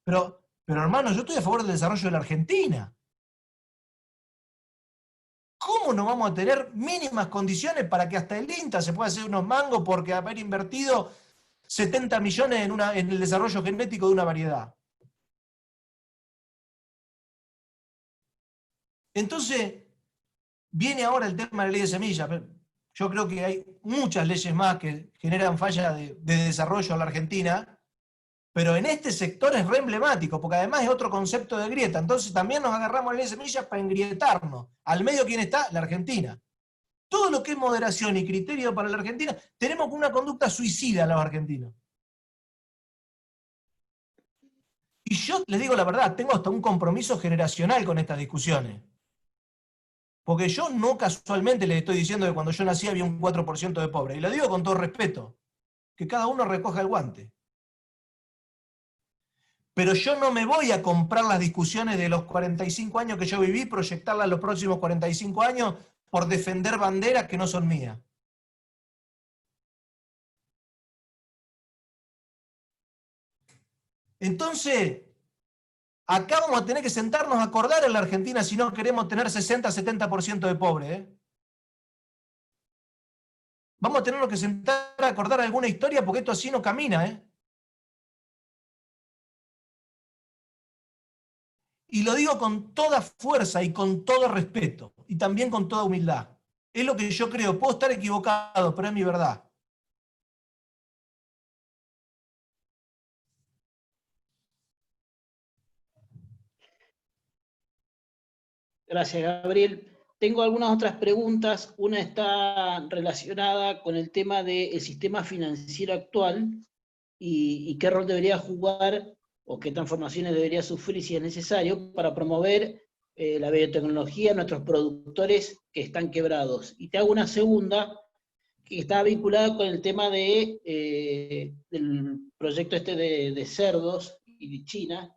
pero hermano, yo estoy a favor del desarrollo de la Argentina. ¿Cómo no vamos a tener mínimas condiciones para que hasta el INTA se pueda hacer unos mangos porque haber invertido 70 millones en el desarrollo genético de una variedad? Entonces, viene ahora el tema de la ley de semillas. Yo creo que hay muchas leyes más que generan fallas de desarrollo en la Argentina, pero en este sector es re emblemático, porque además es otro concepto de grieta. Entonces también nos agarramos a la ley de semillas para engrietarnos. Al medio, ¿quién está? La Argentina. Todo lo que es moderación y criterio para la Argentina, tenemos una conducta suicida los argentinos. Y yo les digo la verdad, tengo hasta un compromiso generacional con estas discusiones. Porque yo no casualmente les estoy diciendo que cuando yo nací había un 4% de pobres. Y lo digo con todo respeto. Que cada uno recoja el guante. Pero yo no me voy a comprar las discusiones de los 45 años que yo viví, proyectarlas a los próximos 45 años por defender banderas que no son mías. Entonces, acá vamos a tener que sentarnos a acordar en la Argentina si no queremos tener 60-70% de pobres. Vamos a tenernos que sentar a acordar alguna historia porque esto así no camina. Y lo digo con toda fuerza y con todo respeto, y también con toda humildad. Es lo que yo creo, puedo estar equivocado, pero es mi verdad. Gracias, Gabriel. Tengo algunas otras preguntas. Una está relacionada con el tema del sistema financiero actual y qué rol debería jugar o qué transformaciones debería sufrir si es necesario para promover la biotecnología en nuestros productores que están quebrados. Y te hago una segunda que está vinculada con el tema del proyecto de cerdos y de China.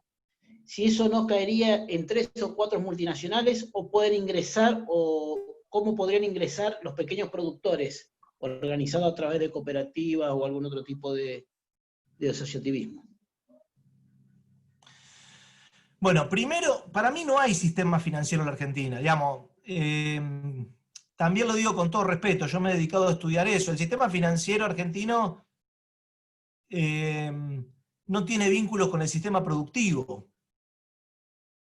Si eso no caería en 3 o 4 multinacionales, o pueden ingresar, o cómo podrían ingresar los pequeños productores, organizados a través de cooperativas o algún otro tipo de de asociativismo. Bueno, primero, para mí no hay sistema financiero en la Argentina, digamos. También lo digo con todo respeto, yo me he dedicado a estudiar eso. El sistema financiero argentino no tiene vínculos con el sistema productivo.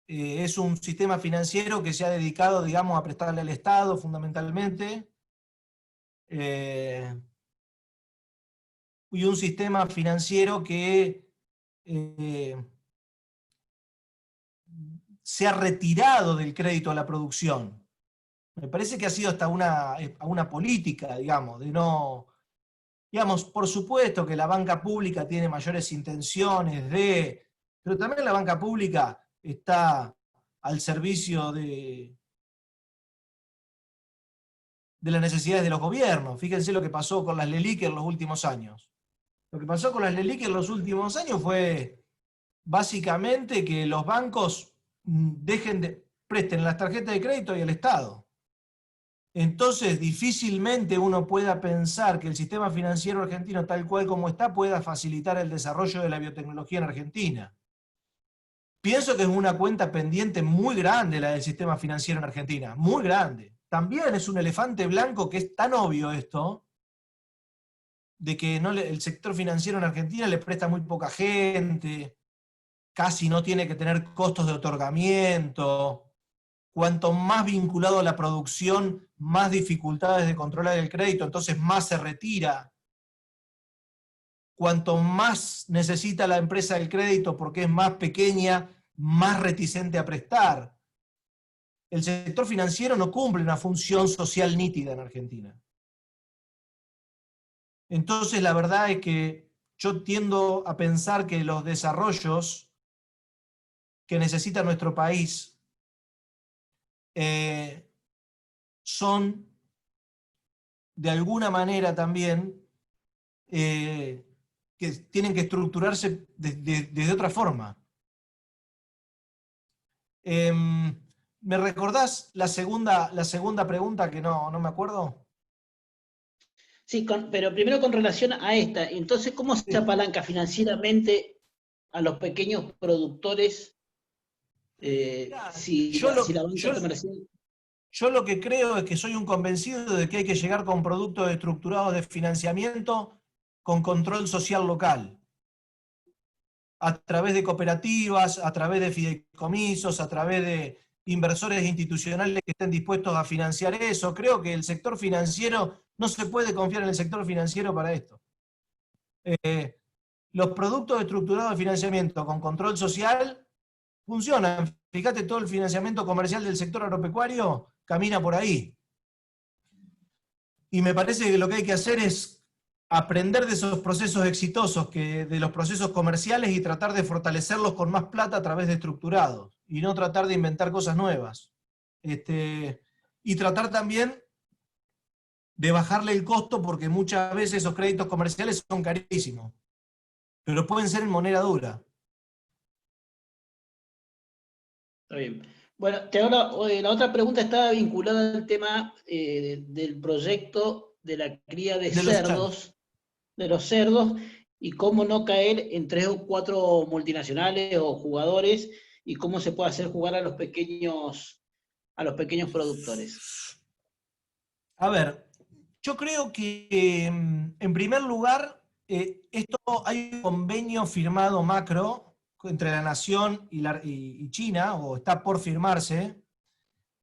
Es un sistema financiero que se ha dedicado, digamos, a prestarle al Estado fundamentalmente. Y un sistema financiero que se ha retirado del crédito a la producción. Me parece que ha sido hasta una política, digamos, de no... Digamos, por supuesto que la banca pública tiene mayores intenciones de... Pero también la banca pública está al servicio de las necesidades de los gobiernos. Fíjense lo que pasó con las LELIQ en los últimos años. Lo que pasó con las LELIQ en los últimos años fue básicamente que los bancos presten las tarjetas de crédito y al Estado. Entonces, difícilmente uno pueda pensar que el sistema financiero argentino, tal cual como está, pueda facilitar el desarrollo de la biotecnología en Argentina. Pienso que es una cuenta pendiente muy grande la del sistema financiero en Argentina, muy grande. También es un elefante blanco que es tan obvio esto, de que el sector financiero en Argentina le presta muy poca gente, casi no tiene que tener costos de otorgamiento. Cuanto más vinculado a la producción, más dificultades de controlar el crédito, entonces más se retira. Cuanto más necesita la empresa el crédito porque es más pequeña, más reticente a prestar. El sector financiero no cumple una función social nítida en Argentina. Entonces la verdad es que yo tiendo a pensar que los desarrollos que necesita nuestro país son de alguna manera también que tienen que estructurarse de otra forma. ¿Me recordás la segunda pregunta que no me acuerdo? Sí, pero primero con relación a esta, entonces, ¿cómo se apalanca financieramente a los pequeños productores si la banca comercial? Yo lo que creo es que soy un convencido de que hay que llegar con productos estructurados de financiamiento con control social local. A través de cooperativas, a través de fideicomisos, a través de inversores institucionales que estén dispuestos a financiar eso. Creo que el sector financiero, no se puede confiar en el sector financiero para esto. Los productos estructurados de financiamiento con control social funcionan. Fíjate, todo el financiamiento comercial del sector agropecuario camina por ahí. Y me parece que lo que hay que hacer es aprender de esos procesos exitosos, de los procesos comerciales, y tratar de fortalecerlos con más plata a través de estructurados, y no tratar de inventar cosas nuevas. Y tratar también de bajarle el costo, porque muchas veces esos créditos comerciales son carísimos, pero pueden ser en moneda dura. Está bien. Bueno, la otra pregunta estaba vinculada al tema del proyecto de la cría de los cerdos, y cómo no caer en 3 o 4 multinacionales o jugadores, y cómo se puede hacer jugar a los pequeños productores. A ver, yo creo que en primer lugar, hay un convenio firmado macro entre la Nación y China, o está por firmarse,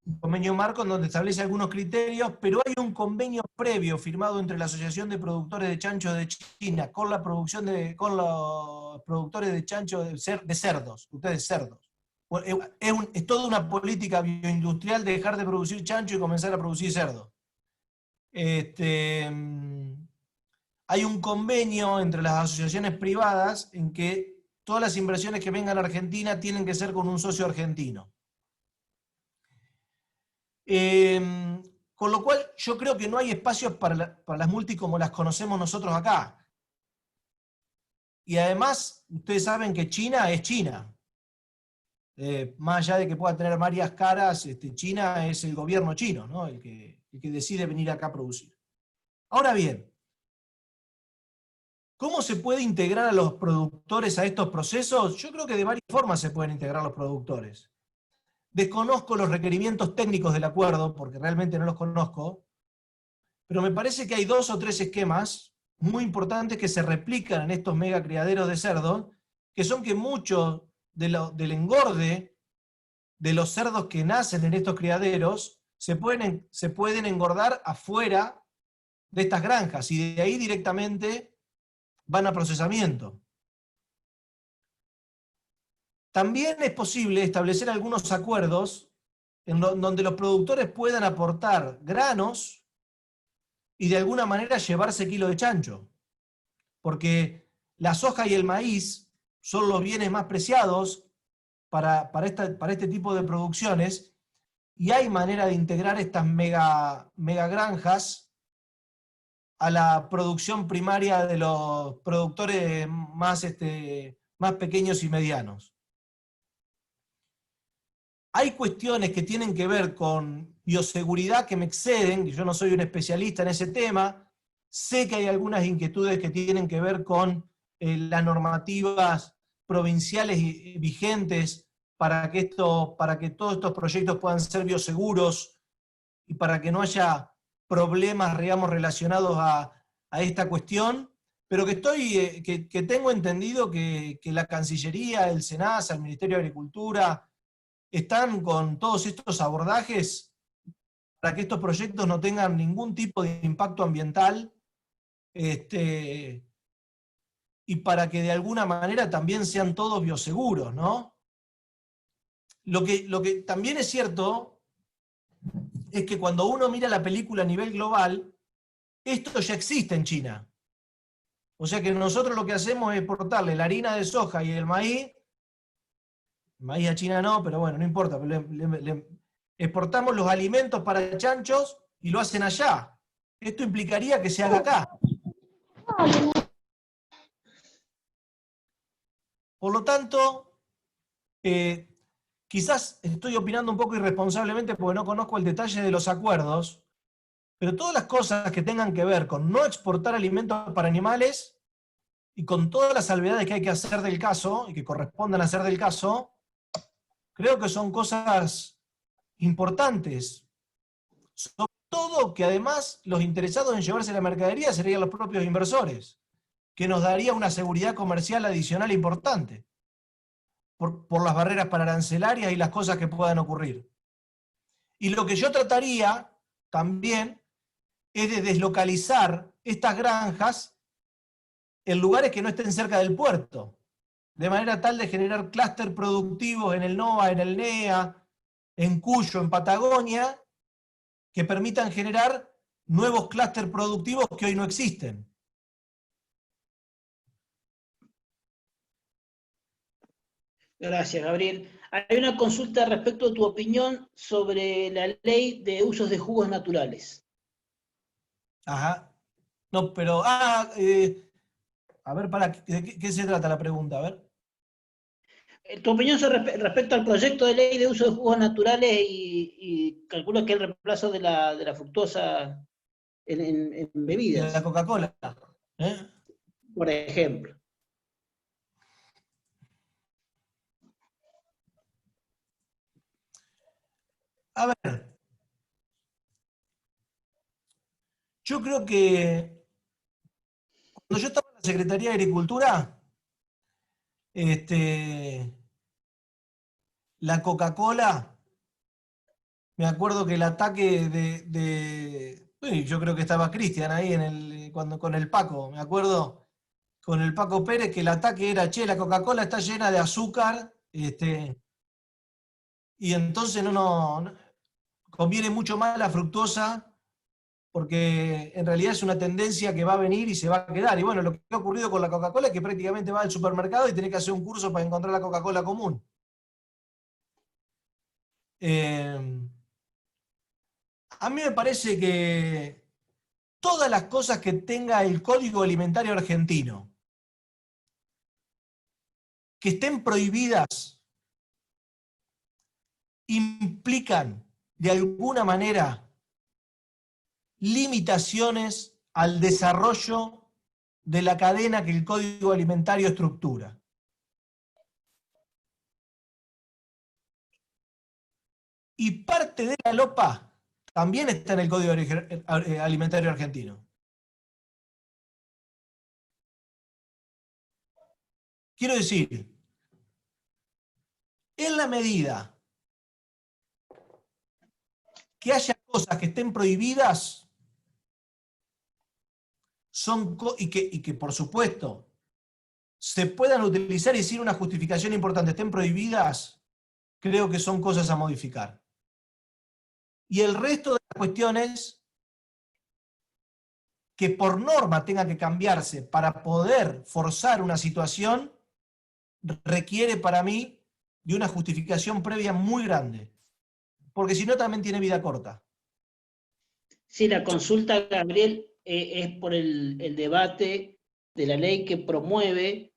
un convenio marco en donde establece algunos criterios, pero hay un convenio previo firmado entre la Asociación de Productores de Chancho de China con los productores de chancho de cerdos, ustedes cerdos. Es toda una política bioindustrial de dejar de producir chancho y comenzar a producir cerdo. Hay un convenio entre las asociaciones privadas en que todas las inversiones que vengan a Argentina tienen que ser con un socio argentino. Con lo cual yo creo que no hay espacios para las multi como las conocemos nosotros acá. Y además, ustedes saben que China es China. Más allá de que pueda tener varias caras, China es el gobierno chino, ¿no? el que decide venir acá a producir. Ahora bien, ¿Cómo se puede integrar a los productores a estos procesos? Yo creo que de varias formas se pueden integrar los productores. Desconozco los requerimientos técnicos del acuerdo, porque realmente no los conozco, pero me parece que hay 2 o 3 esquemas muy importantes que se replican en estos mega criaderos de cerdo, que son que mucho del engorde de los cerdos que nacen en estos criaderos se pueden engordar afuera de estas granjas, y de ahí directamente van a procesamiento. También es posible establecer algunos acuerdos en donde los productores puedan aportar granos y de alguna manera llevarse kilo de chancho. Porque la soja y el maíz son los bienes más preciados para este tipo de producciones, y hay manera de integrar estas mega granjas a la producción primaria de los productores más pequeños y medianos. Hay cuestiones que tienen que ver con bioseguridad que me exceden, y yo no soy un especialista en ese tema. Sé que hay algunas inquietudes que tienen que ver con las normativas provinciales y vigentes para que todos estos proyectos puedan ser bioseguros y para que no haya problemas, digamos, relacionados a esta cuestión, pero que tengo entendido que la Cancillería, el SENASA, el Ministerio de Agricultura, están con todos estos abordajes para que estos proyectos no tengan ningún tipo de impacto ambiental, y para que de alguna manera también sean todos bioseguros, ¿no? Lo que también es cierto es que cuando uno mira la película a nivel global, esto ya existe en China. O sea que nosotros lo que hacemos es exportarle la harina de soja y el maíz a China no, pero bueno, no importa, le exportamos los alimentos para chanchos y lo hacen allá. Esto implicaría que se haga acá. Por lo tanto, quizás estoy opinando un poco irresponsablemente porque no conozco el detalle de los acuerdos, pero todas las cosas que tengan que ver con no exportar alimentos para animales y con todas las salvedades que hay que hacer del caso y que correspondan hacer del caso, creo que son cosas importantes. Sobre todo que además los interesados en llevarse la mercadería serían los propios inversores, que nos daría una seguridad comercial adicional importante por las barreras pararancelarias y las cosas que puedan ocurrir. Y lo que yo trataría también es de deslocalizar estas granjas en lugares que no estén cerca del puerto, de manera tal de generar clúster productivos en el NOA, en el NEA, en Cuyo, en Patagonia, que permitan generar nuevos clústeres productivos que hoy no existen. Gracias, Gabriel. Hay una consulta respecto a tu opinión sobre la ley de usos de jugos naturales. Ajá. No, pero... a ver, ¿de qué se trata la pregunta? A ver. Tu opinión respecto al proyecto de ley de uso de jugos naturales y calculo que el reemplazo de la fructosa en bebidas. De la Coca-Cola. Por ejemplo. A ver. Yo creo que cuando yo estaba en la Secretaría de Agricultura, la Coca-Cola, me acuerdo que el ataque yo creo que estaba Cristian ahí con el Paco, me acuerdo, con el Paco Pérez, que el ataque era, che, la Coca-Cola está llena de azúcar, y entonces no conviene mucho más la fructosa, porque en realidad es una tendencia que va a venir y se va a quedar. Y bueno, lo que ha ocurrido con la Coca-Cola es que prácticamente va al supermercado y tiene que hacer un curso para encontrar la Coca-Cola común. A mí me parece que todas las cosas que tenga el Código Alimentario Argentino, que estén prohibidas, implican de alguna manera limitaciones al desarrollo de la cadena que el Código Alimentario estructura. Y parte de la LOPA también está en el Código Alimentario argentino. Quiero decir, en la medida que haya cosas que estén prohibidas y que por supuesto se puedan utilizar y sin una justificación importante estén prohibidas, creo que son cosas a modificar. Y el resto de las cuestiones que por norma tengan que cambiarse para poder forzar una situación requiere para mí de una justificación previa muy grande. Porque si no también tiene vida corta. Sí, la consulta, Gabriel, es por el debate de la ley que promueve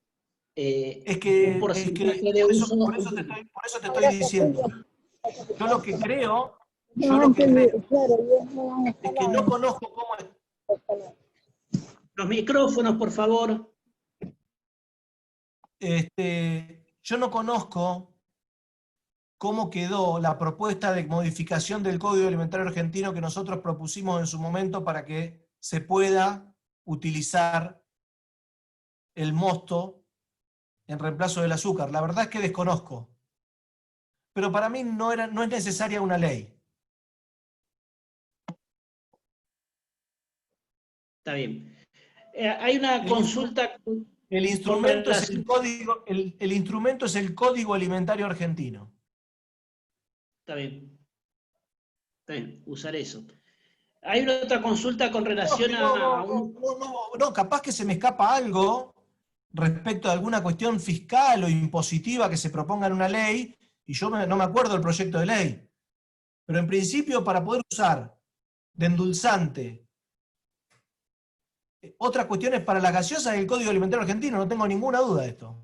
un porcentaje de uso. Por eso te estoy diciendo. Yo lo que creo es que no conozco cómo es. Los micrófonos, por favor. Yo no conozco cómo quedó la propuesta de modificación del Código Alimentario Argentino que nosotros propusimos en su momento para que se pueda utilizar el mosto en reemplazo del azúcar. La verdad es que desconozco. Pero para mí no es necesaria una ley. Está bien. Hay una consulta. El instrumento es el instrumento es el Código Alimentario Argentino. Está bien. Está bien, usar eso. Hay una otra consulta con relación a un... No, capaz que se me escapa algo respecto a alguna cuestión fiscal o impositiva que se proponga en una ley, y yo no me acuerdo del proyecto de ley. Pero en principio, para poder usar de endulzante otras cuestiones para las gaseosas del Código Alimentario Argentino, no tengo ninguna duda de esto.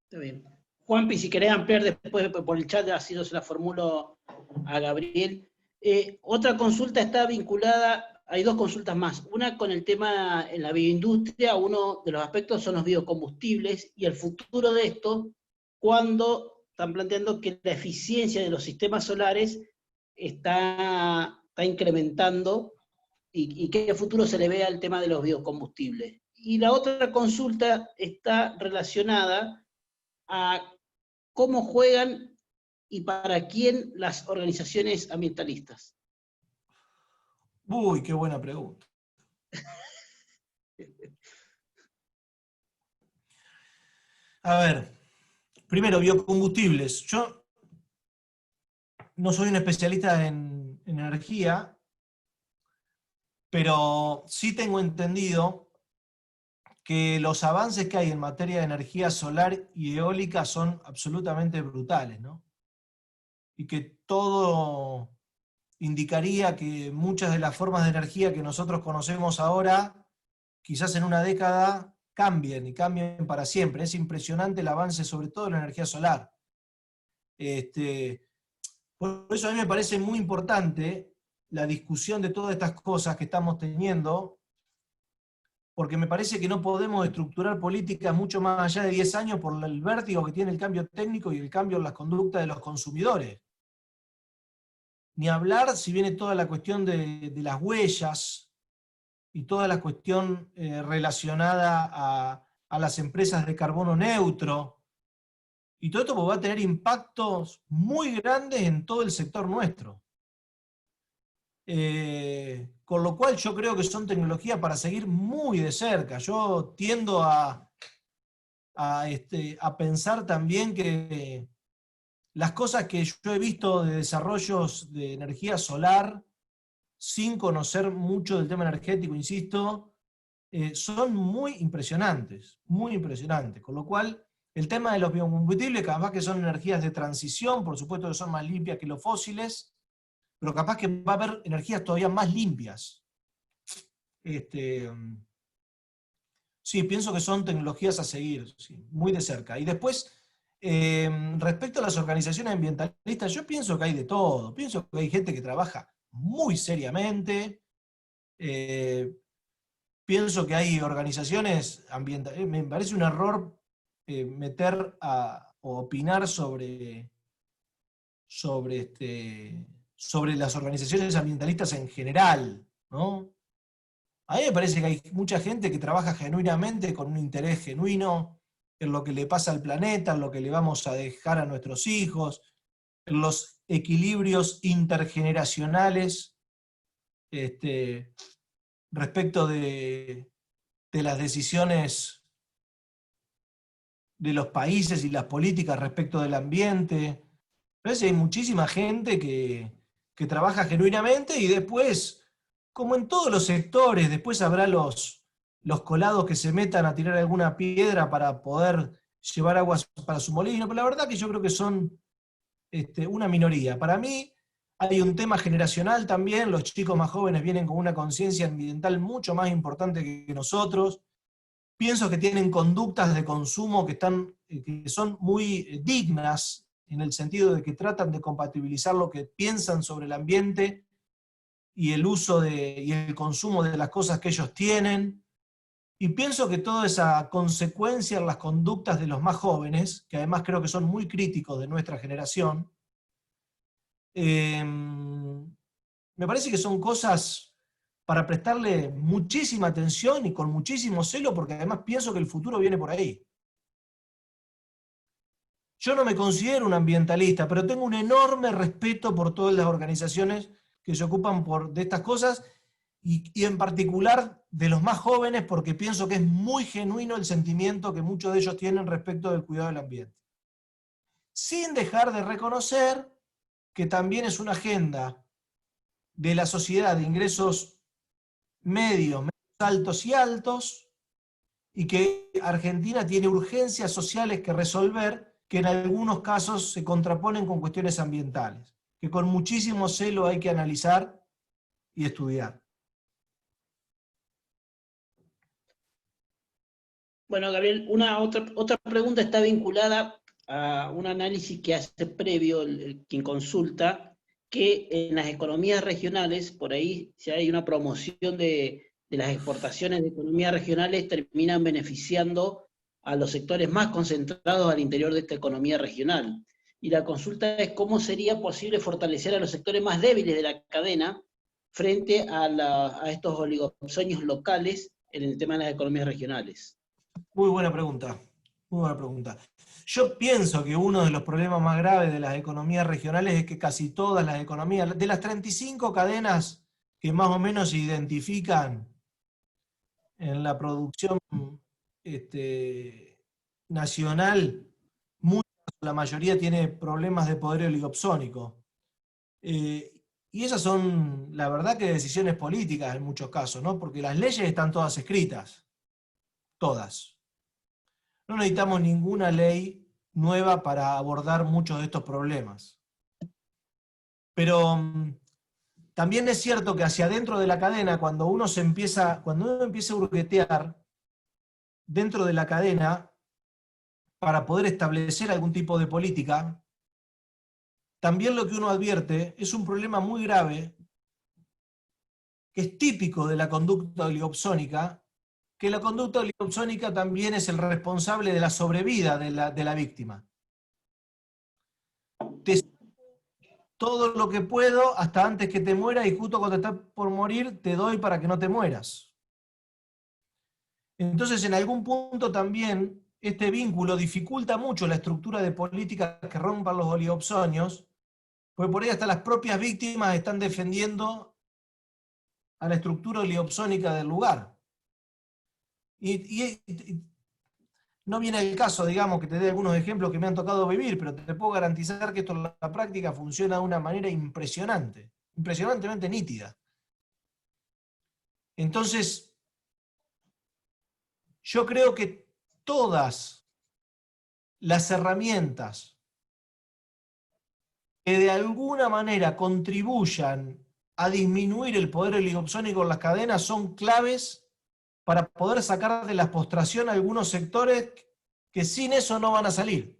Está bien. Juanpi, si querés ampliar después por el chat, así se la formulo a Gabriel. Otra consulta está vinculada, hay dos consultas más. Una con el tema en la bioindustria, uno de los aspectos son los biocombustibles y el futuro de esto, cuando están planteando que la eficiencia de los sistemas solares está incrementando y qué futuro se le ve al tema de los biocombustibles. Y la otra consulta está relacionada a cómo juegan y para quién las organizaciones ambientalistas. Uy, qué buena pregunta. A ver, primero, biocombustibles. Yo no soy un especialista en energía, pero sí tengo entendido que los avances que hay en materia de energía solar y eólica son absolutamente brutales, ¿no? Y que todo indicaría que muchas de las formas de energía que nosotros conocemos ahora, quizás en una década, cambien y cambien para siempre. Es impresionante el avance, sobre todo en la energía solar. Por eso a mí me parece muy importante la discusión de todas estas cosas que estamos teniendo, porque me parece que no podemos estructurar políticas mucho más allá de 10 años por el vértigo que tiene el cambio técnico y el cambio en las conductas de los consumidores. Ni hablar si viene toda la cuestión de las huellas y toda la cuestión relacionada a las empresas de carbono neutro. Y todo esto va a tener impactos muy grandes en todo el sector nuestro. Con lo cual yo creo que son tecnologías para seguir muy de cerca. Yo tiendo a pensar también que las cosas que yo he visto de desarrollos de energía solar, sin conocer mucho del tema energético, insisto, son muy impresionantes, con lo cual el tema de los biocombustibles, capaz que son energías de transición, por supuesto que son más limpias que los fósiles, pero capaz que va a haber energías todavía más limpias. Sí, pienso que son tecnologías a seguir, sí, muy de cerca. Y después, respecto a las organizaciones ambientalistas, yo pienso que hay de todo. Pienso que hay gente que trabaja muy seriamente, pienso que hay organizaciones ambientales, me parece un error meter o opinar sobre las organizaciones ambientalistas en general, ¿no? A mí me parece que hay mucha gente que trabaja genuinamente con un interés genuino en lo que le pasa al planeta, en lo que le vamos a dejar a nuestros hijos, en los equilibrios intergeneracionales respecto de las decisiones de los países y las políticas respecto del ambiente. Entonces hay muchísima gente que trabaja genuinamente y después, como en todos los sectores, después habrá los colados que se metan a tirar alguna piedra para poder llevar aguas para su molino, pero la verdad que yo creo que son una minoría. Para mí hay un tema generacional también, los chicos más jóvenes vienen con una conciencia ambiental mucho más importante que nosotros. Pienso que tienen conductas de consumo que son muy dignas, en el sentido de que tratan de compatibilizar lo que piensan sobre el ambiente y el uso y el consumo de las cosas que ellos tienen. Y pienso que toda esa consecuencia en las conductas de los más jóvenes, que además creo que son muy críticos de nuestra generación, me parece que son cosas para prestarle muchísima atención y con muchísimo celo, porque además pienso que el futuro viene por ahí. Yo no me considero un ambientalista, pero tengo un enorme respeto por todas las organizaciones que se ocupan de estas cosas, y en particular de los más jóvenes, porque pienso que es muy genuino el sentimiento que muchos de ellos tienen respecto del cuidado del ambiente. Sin dejar de reconocer que también es una agenda de la sociedad de ingresos medios, altos y altos, y que Argentina tiene urgencias sociales que resolver, que en algunos casos se contraponen con cuestiones ambientales, que con muchísimo celo hay que analizar y estudiar. Bueno, Gabriel, una otra pregunta está vinculada a un análisis que hace previo quien consulta, que en las economías regionales, por ahí, si hay una promoción de las exportaciones de economías regionales, terminan beneficiando a los sectores más concentrados al interior de esta economía regional. Y la consulta es cómo sería posible fortalecer a los sectores más débiles de la cadena frente a estos oligopsonios locales en el tema de las economías regionales. Muy buena pregunta, muy buena pregunta. Yo pienso que uno de los problemas más graves de las economías regionales es que casi todas las economías, de las 35 cadenas que más o menos se identifican en la producción nacional, la mayoría tiene problemas de poder oligopsónico. Y esas son, la verdad, que decisiones políticas en muchos casos, ¿no? Porque las leyes están todas escritas, todas. No necesitamos ninguna ley nueva para abordar muchos de estos problemas. Pero también es cierto que hacia adentro de la cadena, cuando uno empieza a hurguetear dentro de la cadena para poder establecer algún tipo de política, también lo que uno advierte es un problema muy grave, que es típico de la conducta oligopsónica, que la conducta oligopsónica también es el responsable de la sobrevida de la víctima. Te todo lo que puedo hasta antes que te mueras, y justo cuando estás por morir te doy para que no te mueras. Entonces, en algún punto también este vínculo dificulta mucho la estructura de políticas que rompan los oligopsonios, porque por ahí hasta las propias víctimas están defendiendo a la estructura oligopsónica del lugar. Y no viene el caso, digamos, que te dé algunos ejemplos que me han tocado vivir, pero te puedo garantizar que esto en la práctica funciona de una manera impresionante, impresionantemente nítida. Entonces, yo creo que todas las herramientas que de alguna manera contribuyan a disminuir el poder oligopsónico en las cadenas son claves para poder sacar de la postración a algunos sectores que sin eso no van a salir.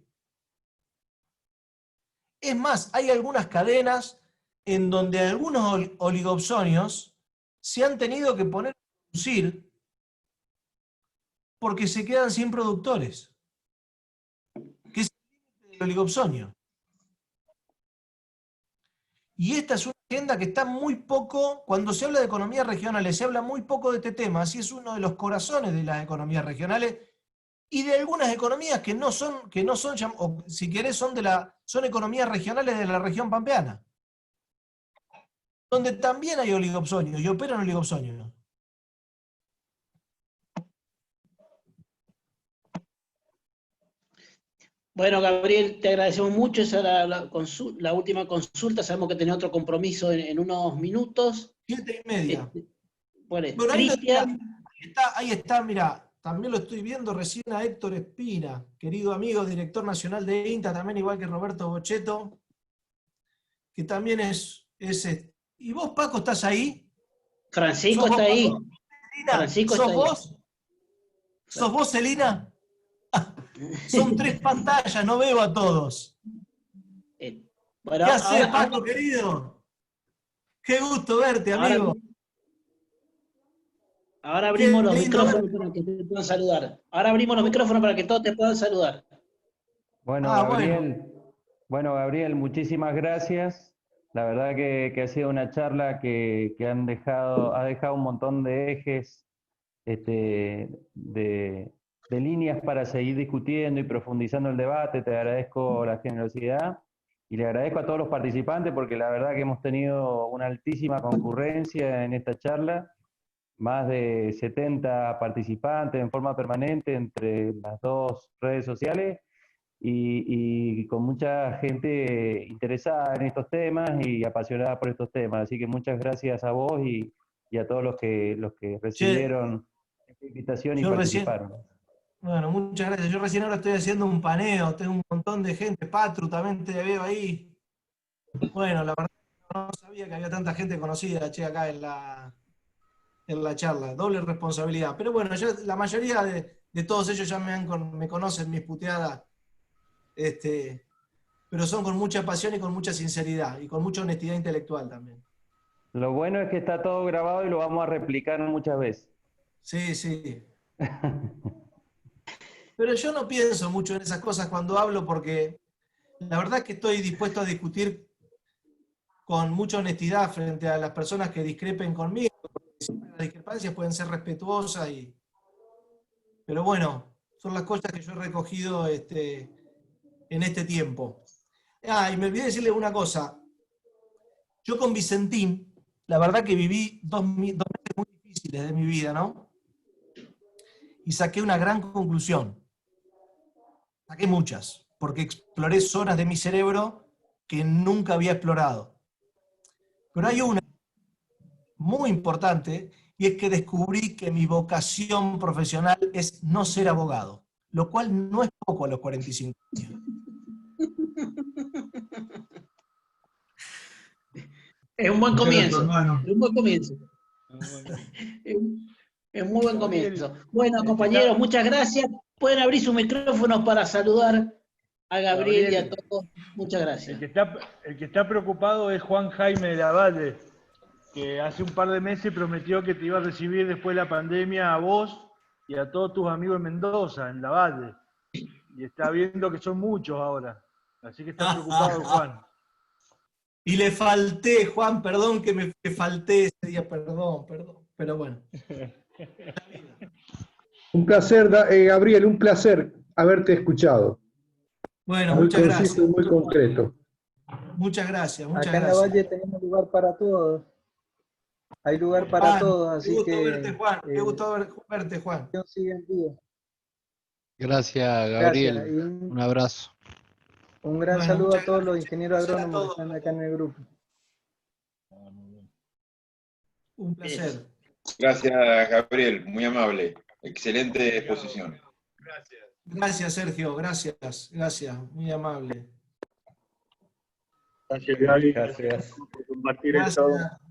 Es más, hay algunas cadenas en donde algunos oligopsonios se han tenido que poner a producir porque se quedan sin productores, que es el oligopsonio. Y esta es una agenda que está muy poco, cuando se habla de economías regionales, se habla muy poco de este tema, así es uno de los corazones de las economías regionales y de algunas economías que no son, o si querés, son economías regionales de la región pampeana, donde también hay oligopsonio y operan oligopsonio. Bueno, Gabriel, te agradecemos mucho. Esa era la última consulta. Sabemos que tenés otro compromiso en unos minutos. 7:30. Bueno, Bueno, Cristian. ahí está, mira, también lo estoy viendo recién a Héctor Espina, querido amigo, director nacional de INTA, también igual que Roberto Bochetto, que también es. ¿Y vos, Paco, estás ahí? Francisco está ahí. Francisco ¿sos vos? ¿Sos vos, Celina? Son 3 pantallas, no veo a todos. Bueno, ¿qué haces, Paco, querido? Qué gusto verte, amigo. Ahora abrimos los micrófonos para que te puedan saludar. Ahora abrimos los micrófonos para que todos te puedan saludar. Bueno, Gabriel, muchísimas gracias. La verdad que ha sido una charla que ha dejado un montón de ejes, de líneas para seguir discutiendo y profundizando el debate. Te agradezco la generosidad y le agradezco a todos los participantes porque la verdad que hemos tenido una altísima concurrencia en esta charla. Más de 70 participantes en forma permanente entre las dos redes sociales y con mucha gente interesada en estos temas y apasionada por estos temas. Así que muchas gracias a vos y a todos los que recibieron esta invitación y participaron. Bueno, muchas gracias. Yo recién ahora estoy haciendo un paneo, tengo un montón de gente. Patru, también te veo ahí. Bueno, la verdad no sabía que había tanta gente conocida, acá en la charla. Doble responsabilidad. Pero bueno, la mayoría de todos ellos ya me conocen mis puteadas. Pero son con mucha pasión y con mucha sinceridad y con mucha honestidad intelectual también. Lo bueno es que está todo grabado y lo vamos a replicar muchas veces. Sí, sí. Pero yo no pienso mucho en esas cosas cuando hablo porque la verdad es que estoy dispuesto a discutir con mucha honestidad frente a las personas que discrepen conmigo, porque las discrepancias pueden ser respetuosas, pero bueno, son las cosas que yo he recogido en este tiempo. Y me olvidé decirle una cosa. Yo con Vicentín, la verdad que viví dos meses muy difíciles de mi vida, ¿no? Y saqué una gran conclusión. Saqué muchas, porque exploré zonas de mi cerebro que nunca había explorado. Pero hay una muy importante, y es que descubrí que mi vocación profesional es no ser abogado, lo cual no es poco a los 45 años. Es un buen comienzo. Es un buen comienzo. Es un muy buen comienzo. Bueno, compañeros, muchas gracias. Pueden abrir sus micrófonos para saludar a Gabriel y a todos. Muchas gracias. El que está preocupado es Juan Jaime de la Valle, que hace un par de meses prometió que te iba a recibir después de la pandemia a vos y a todos tus amigos en Mendoza, en la Valle. Y está viendo que son muchos ahora. Así que está preocupado Juan. Y le falté, Juan, perdón que me falté ese día, perdón, pero bueno. Un placer, Gabriel, un placer haberte escuchado. Bueno, muy muchas gracias. Muy concreto. Muchas gracias, muchas gracias. Acá en la Valle tenemos lugar para todos. Hay lugar para todos, así que... Qué gusto verte, Juan. Qué gusto verte, Juan. Gracias, Gabriel. Gracias. Un abrazo. Un gran saludo a todos los ingenieros agrónomos que están acá en el grupo. Un placer. Gracias, Gabriel. Muy amable. Excelente exposición. Gracias. Gracias, Sergio. Gracias. Muy amable. Gracias, Gaby. Gracias por compartir esto.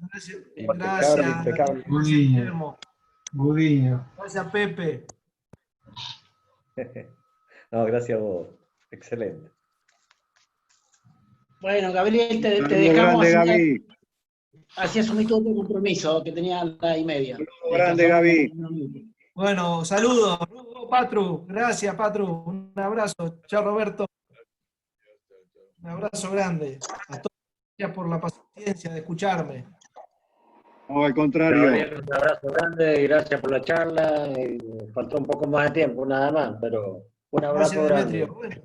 Gracias. Impecable. Gudiño. Gracias, Pepe. No, gracias a vos. Excelente. Bueno, Gabriel, te dejamos así asumiste otro compromiso que tenía a la 1:30. Grande, Gaby. Bueno, saludos. Patru, gracias, Patru. Un abrazo. Chao, Roberto. Un abrazo grande. A todos, gracias por la paciencia de escucharme. No, al contrario. Gabriel, un abrazo grande y gracias por la charla. Faltó un poco más de tiempo, nada más, pero un abrazo Gracias, grande. Demetrio. Bueno.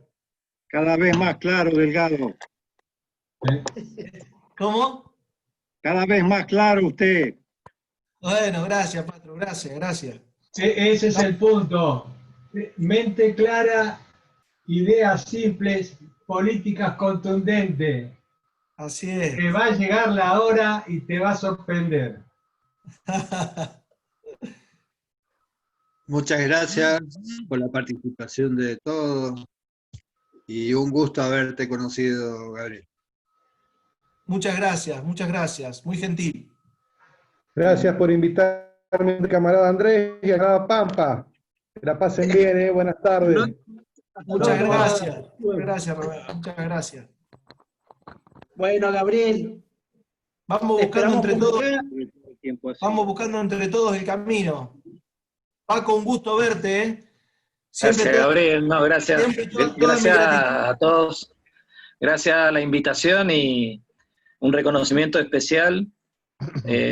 Cada vez más claro, Delgado. ¿Cómo? Cada vez más claro usted. Bueno, gracias, Patru. Gracias. Ese es el punto. Mente clara, ideas simples, políticas contundentes. Así es. Te va a llegar la hora y te va a sorprender. Muchas gracias por la participación de todos y un gusto haberte conocido, Gabriel. Muchas gracias. Muy gentil. Gracias por invitarme, camarada Andrés y a camarada Pampa. Que la pasen bien, buenas tardes. Muchas gracias. Gracias, Roberto. Muchas gracias. Bueno, Gabriel. Vamos buscando entre todos el camino. Paco, un gusto verte. Gracias, Gabriel. No, gracias. Gracias a todos. Gracias a la invitación y un reconocimiento especial,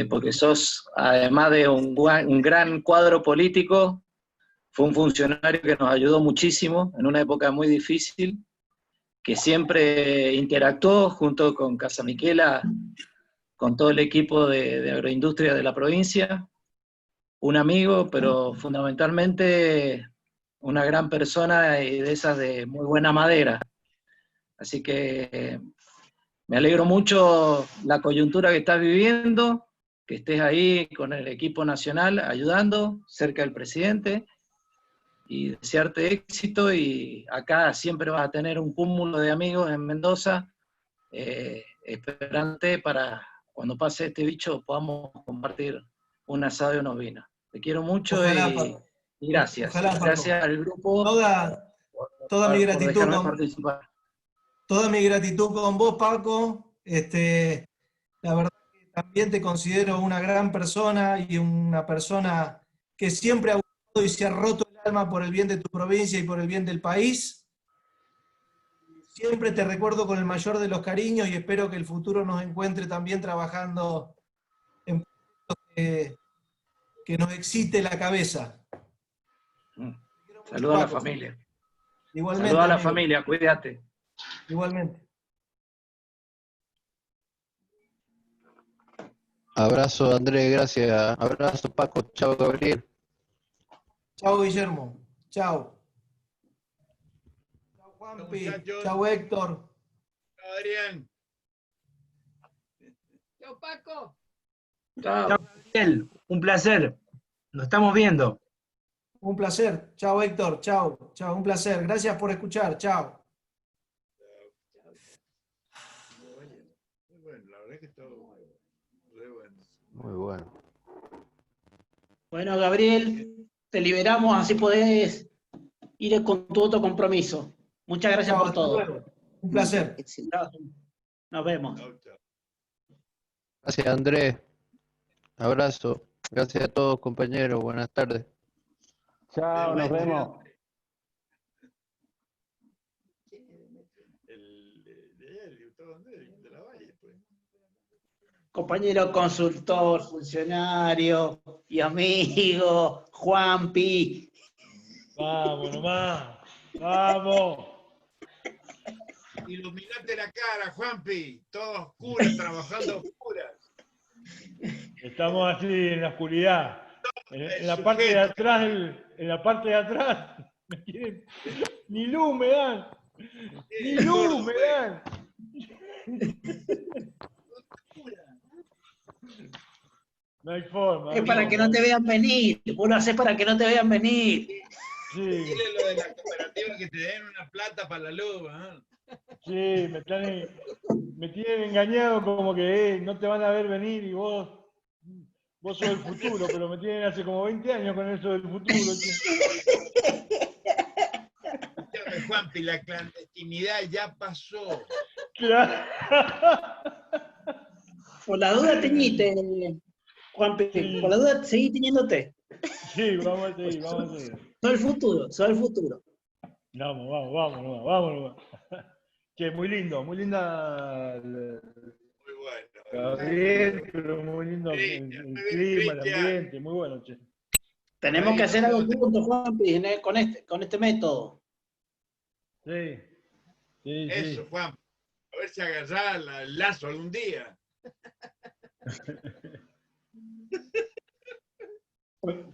porque sos, además de un gran cuadro político, fue un funcionario que nos ayudó muchísimo en una época muy difícil, que siempre interactuó junto con Casa Miquela, con todo el equipo de agroindustria de la provincia, un amigo, pero fundamentalmente una gran persona y de esas de muy buena madera. Así que me alegro mucho la coyuntura que estás viviendo, que estés ahí con el equipo nacional ayudando, cerca del presidente, y desearte éxito, y acá siempre vas a tener un cúmulo de amigos en Mendoza, esperante para cuando pase este bicho podamos compartir un asado y unos vinos. Te quiero mucho. Ojalá, y gracias. Ojalá, gracias al grupo. Toda mi gratitud participar. Toda mi gratitud con vos, Paco. La verdad que también te considero una gran persona y una persona que siempre ha gustado y se ha roto el alma por el bien de tu provincia y por el bien del país. Siempre te recuerdo con el mayor de los cariños y espero que el futuro nos encuentre también trabajando en proyectos que nos excite la cabeza. Saludos a la familia. Igualmente. Saludos a la amigo. familia, cuídate. Igualmente. Abrazo, Andrés, gracias. Abrazo, Paco. Chao, Gabriel. Chao, Guillermo. Chao. Chao, Juanpi. Chao, Héctor. Chao, Adrián. Chao, Paco. Chao. Chao, Gabriel. Un placer. Nos estamos viendo. Un placer. Chao, Héctor. Chao. Chao, un placer. Gracias por escuchar. Chao. Muy bueno, la verdad que estuvo re bueno. Muy bueno. Bueno, Gabriel, te liberamos, así podés ir con tu otro compromiso. Muchas gracias por todo. Luego. Un placer. Nos vemos. Gracias, Andrés. Abrazo. Gracias a todos, compañeros. Buenas tardes. Chao, nos vemos. Compañero consultor, funcionario y amigo, Juanpi. Vamos nomás, vamos. Iluminate la cara, Juanpi. Todo oscuro, trabajando oscuras. Estamos así en la oscuridad. En la parte de atrás, en la parte de atrás, me quieren, ni luz me dan. Ni luz me dan. No hay forma. Es para que no te vean venir. Vos lo haces para que no te vean venir. Sí. Dile lo de la cooperativa que te den una plata para la luz, ¿eh? Sí, me tienen engañado como que no te van a ver venir y vos sos el futuro, pero me tienen hace como 20 años con eso del futuro. Escúchame, Juanpi, la clandestinidad ya pasó. Claro. Por la duda teñite, Juanpi. Sí. Por la duda seguí teniéndote. Sí, vamos a seguir, vamos a seguir. Soy el futuro, soy el futuro. Vamos. Che, muy lindo, muy linda. Muy bueno. Gabriel, pero muy lindo el clima, el ambiente, muy bueno, che. Tenemos que hacer algo juntos, Juanpi, con este método. Sí. Eso, Juan. A ver si agarrás el lazo algún día.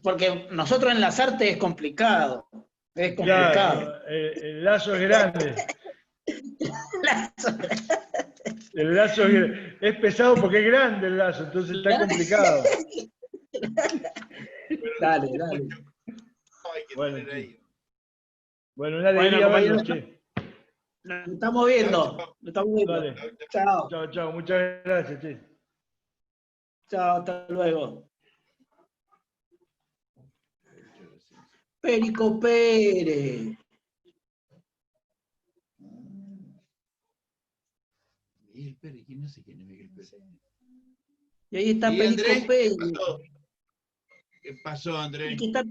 Porque nosotros enlazarte es complicado. Es complicado. Claro, el lazo es grande. El lazo es pesado porque es grande el lazo, entonces está complicado. Dale. Bueno, una alegría verlos, che. Nos estamos viendo. Dale. Chao, muchas gracias, che. Chao, hasta luego. Perico Pérez. Miguel Pérez, ¿quién no sé quién es Miguel Pérez? Y ahí está ¿Y Perico Andrés? Pérez. ¿Qué pasó, Andrés? Y que está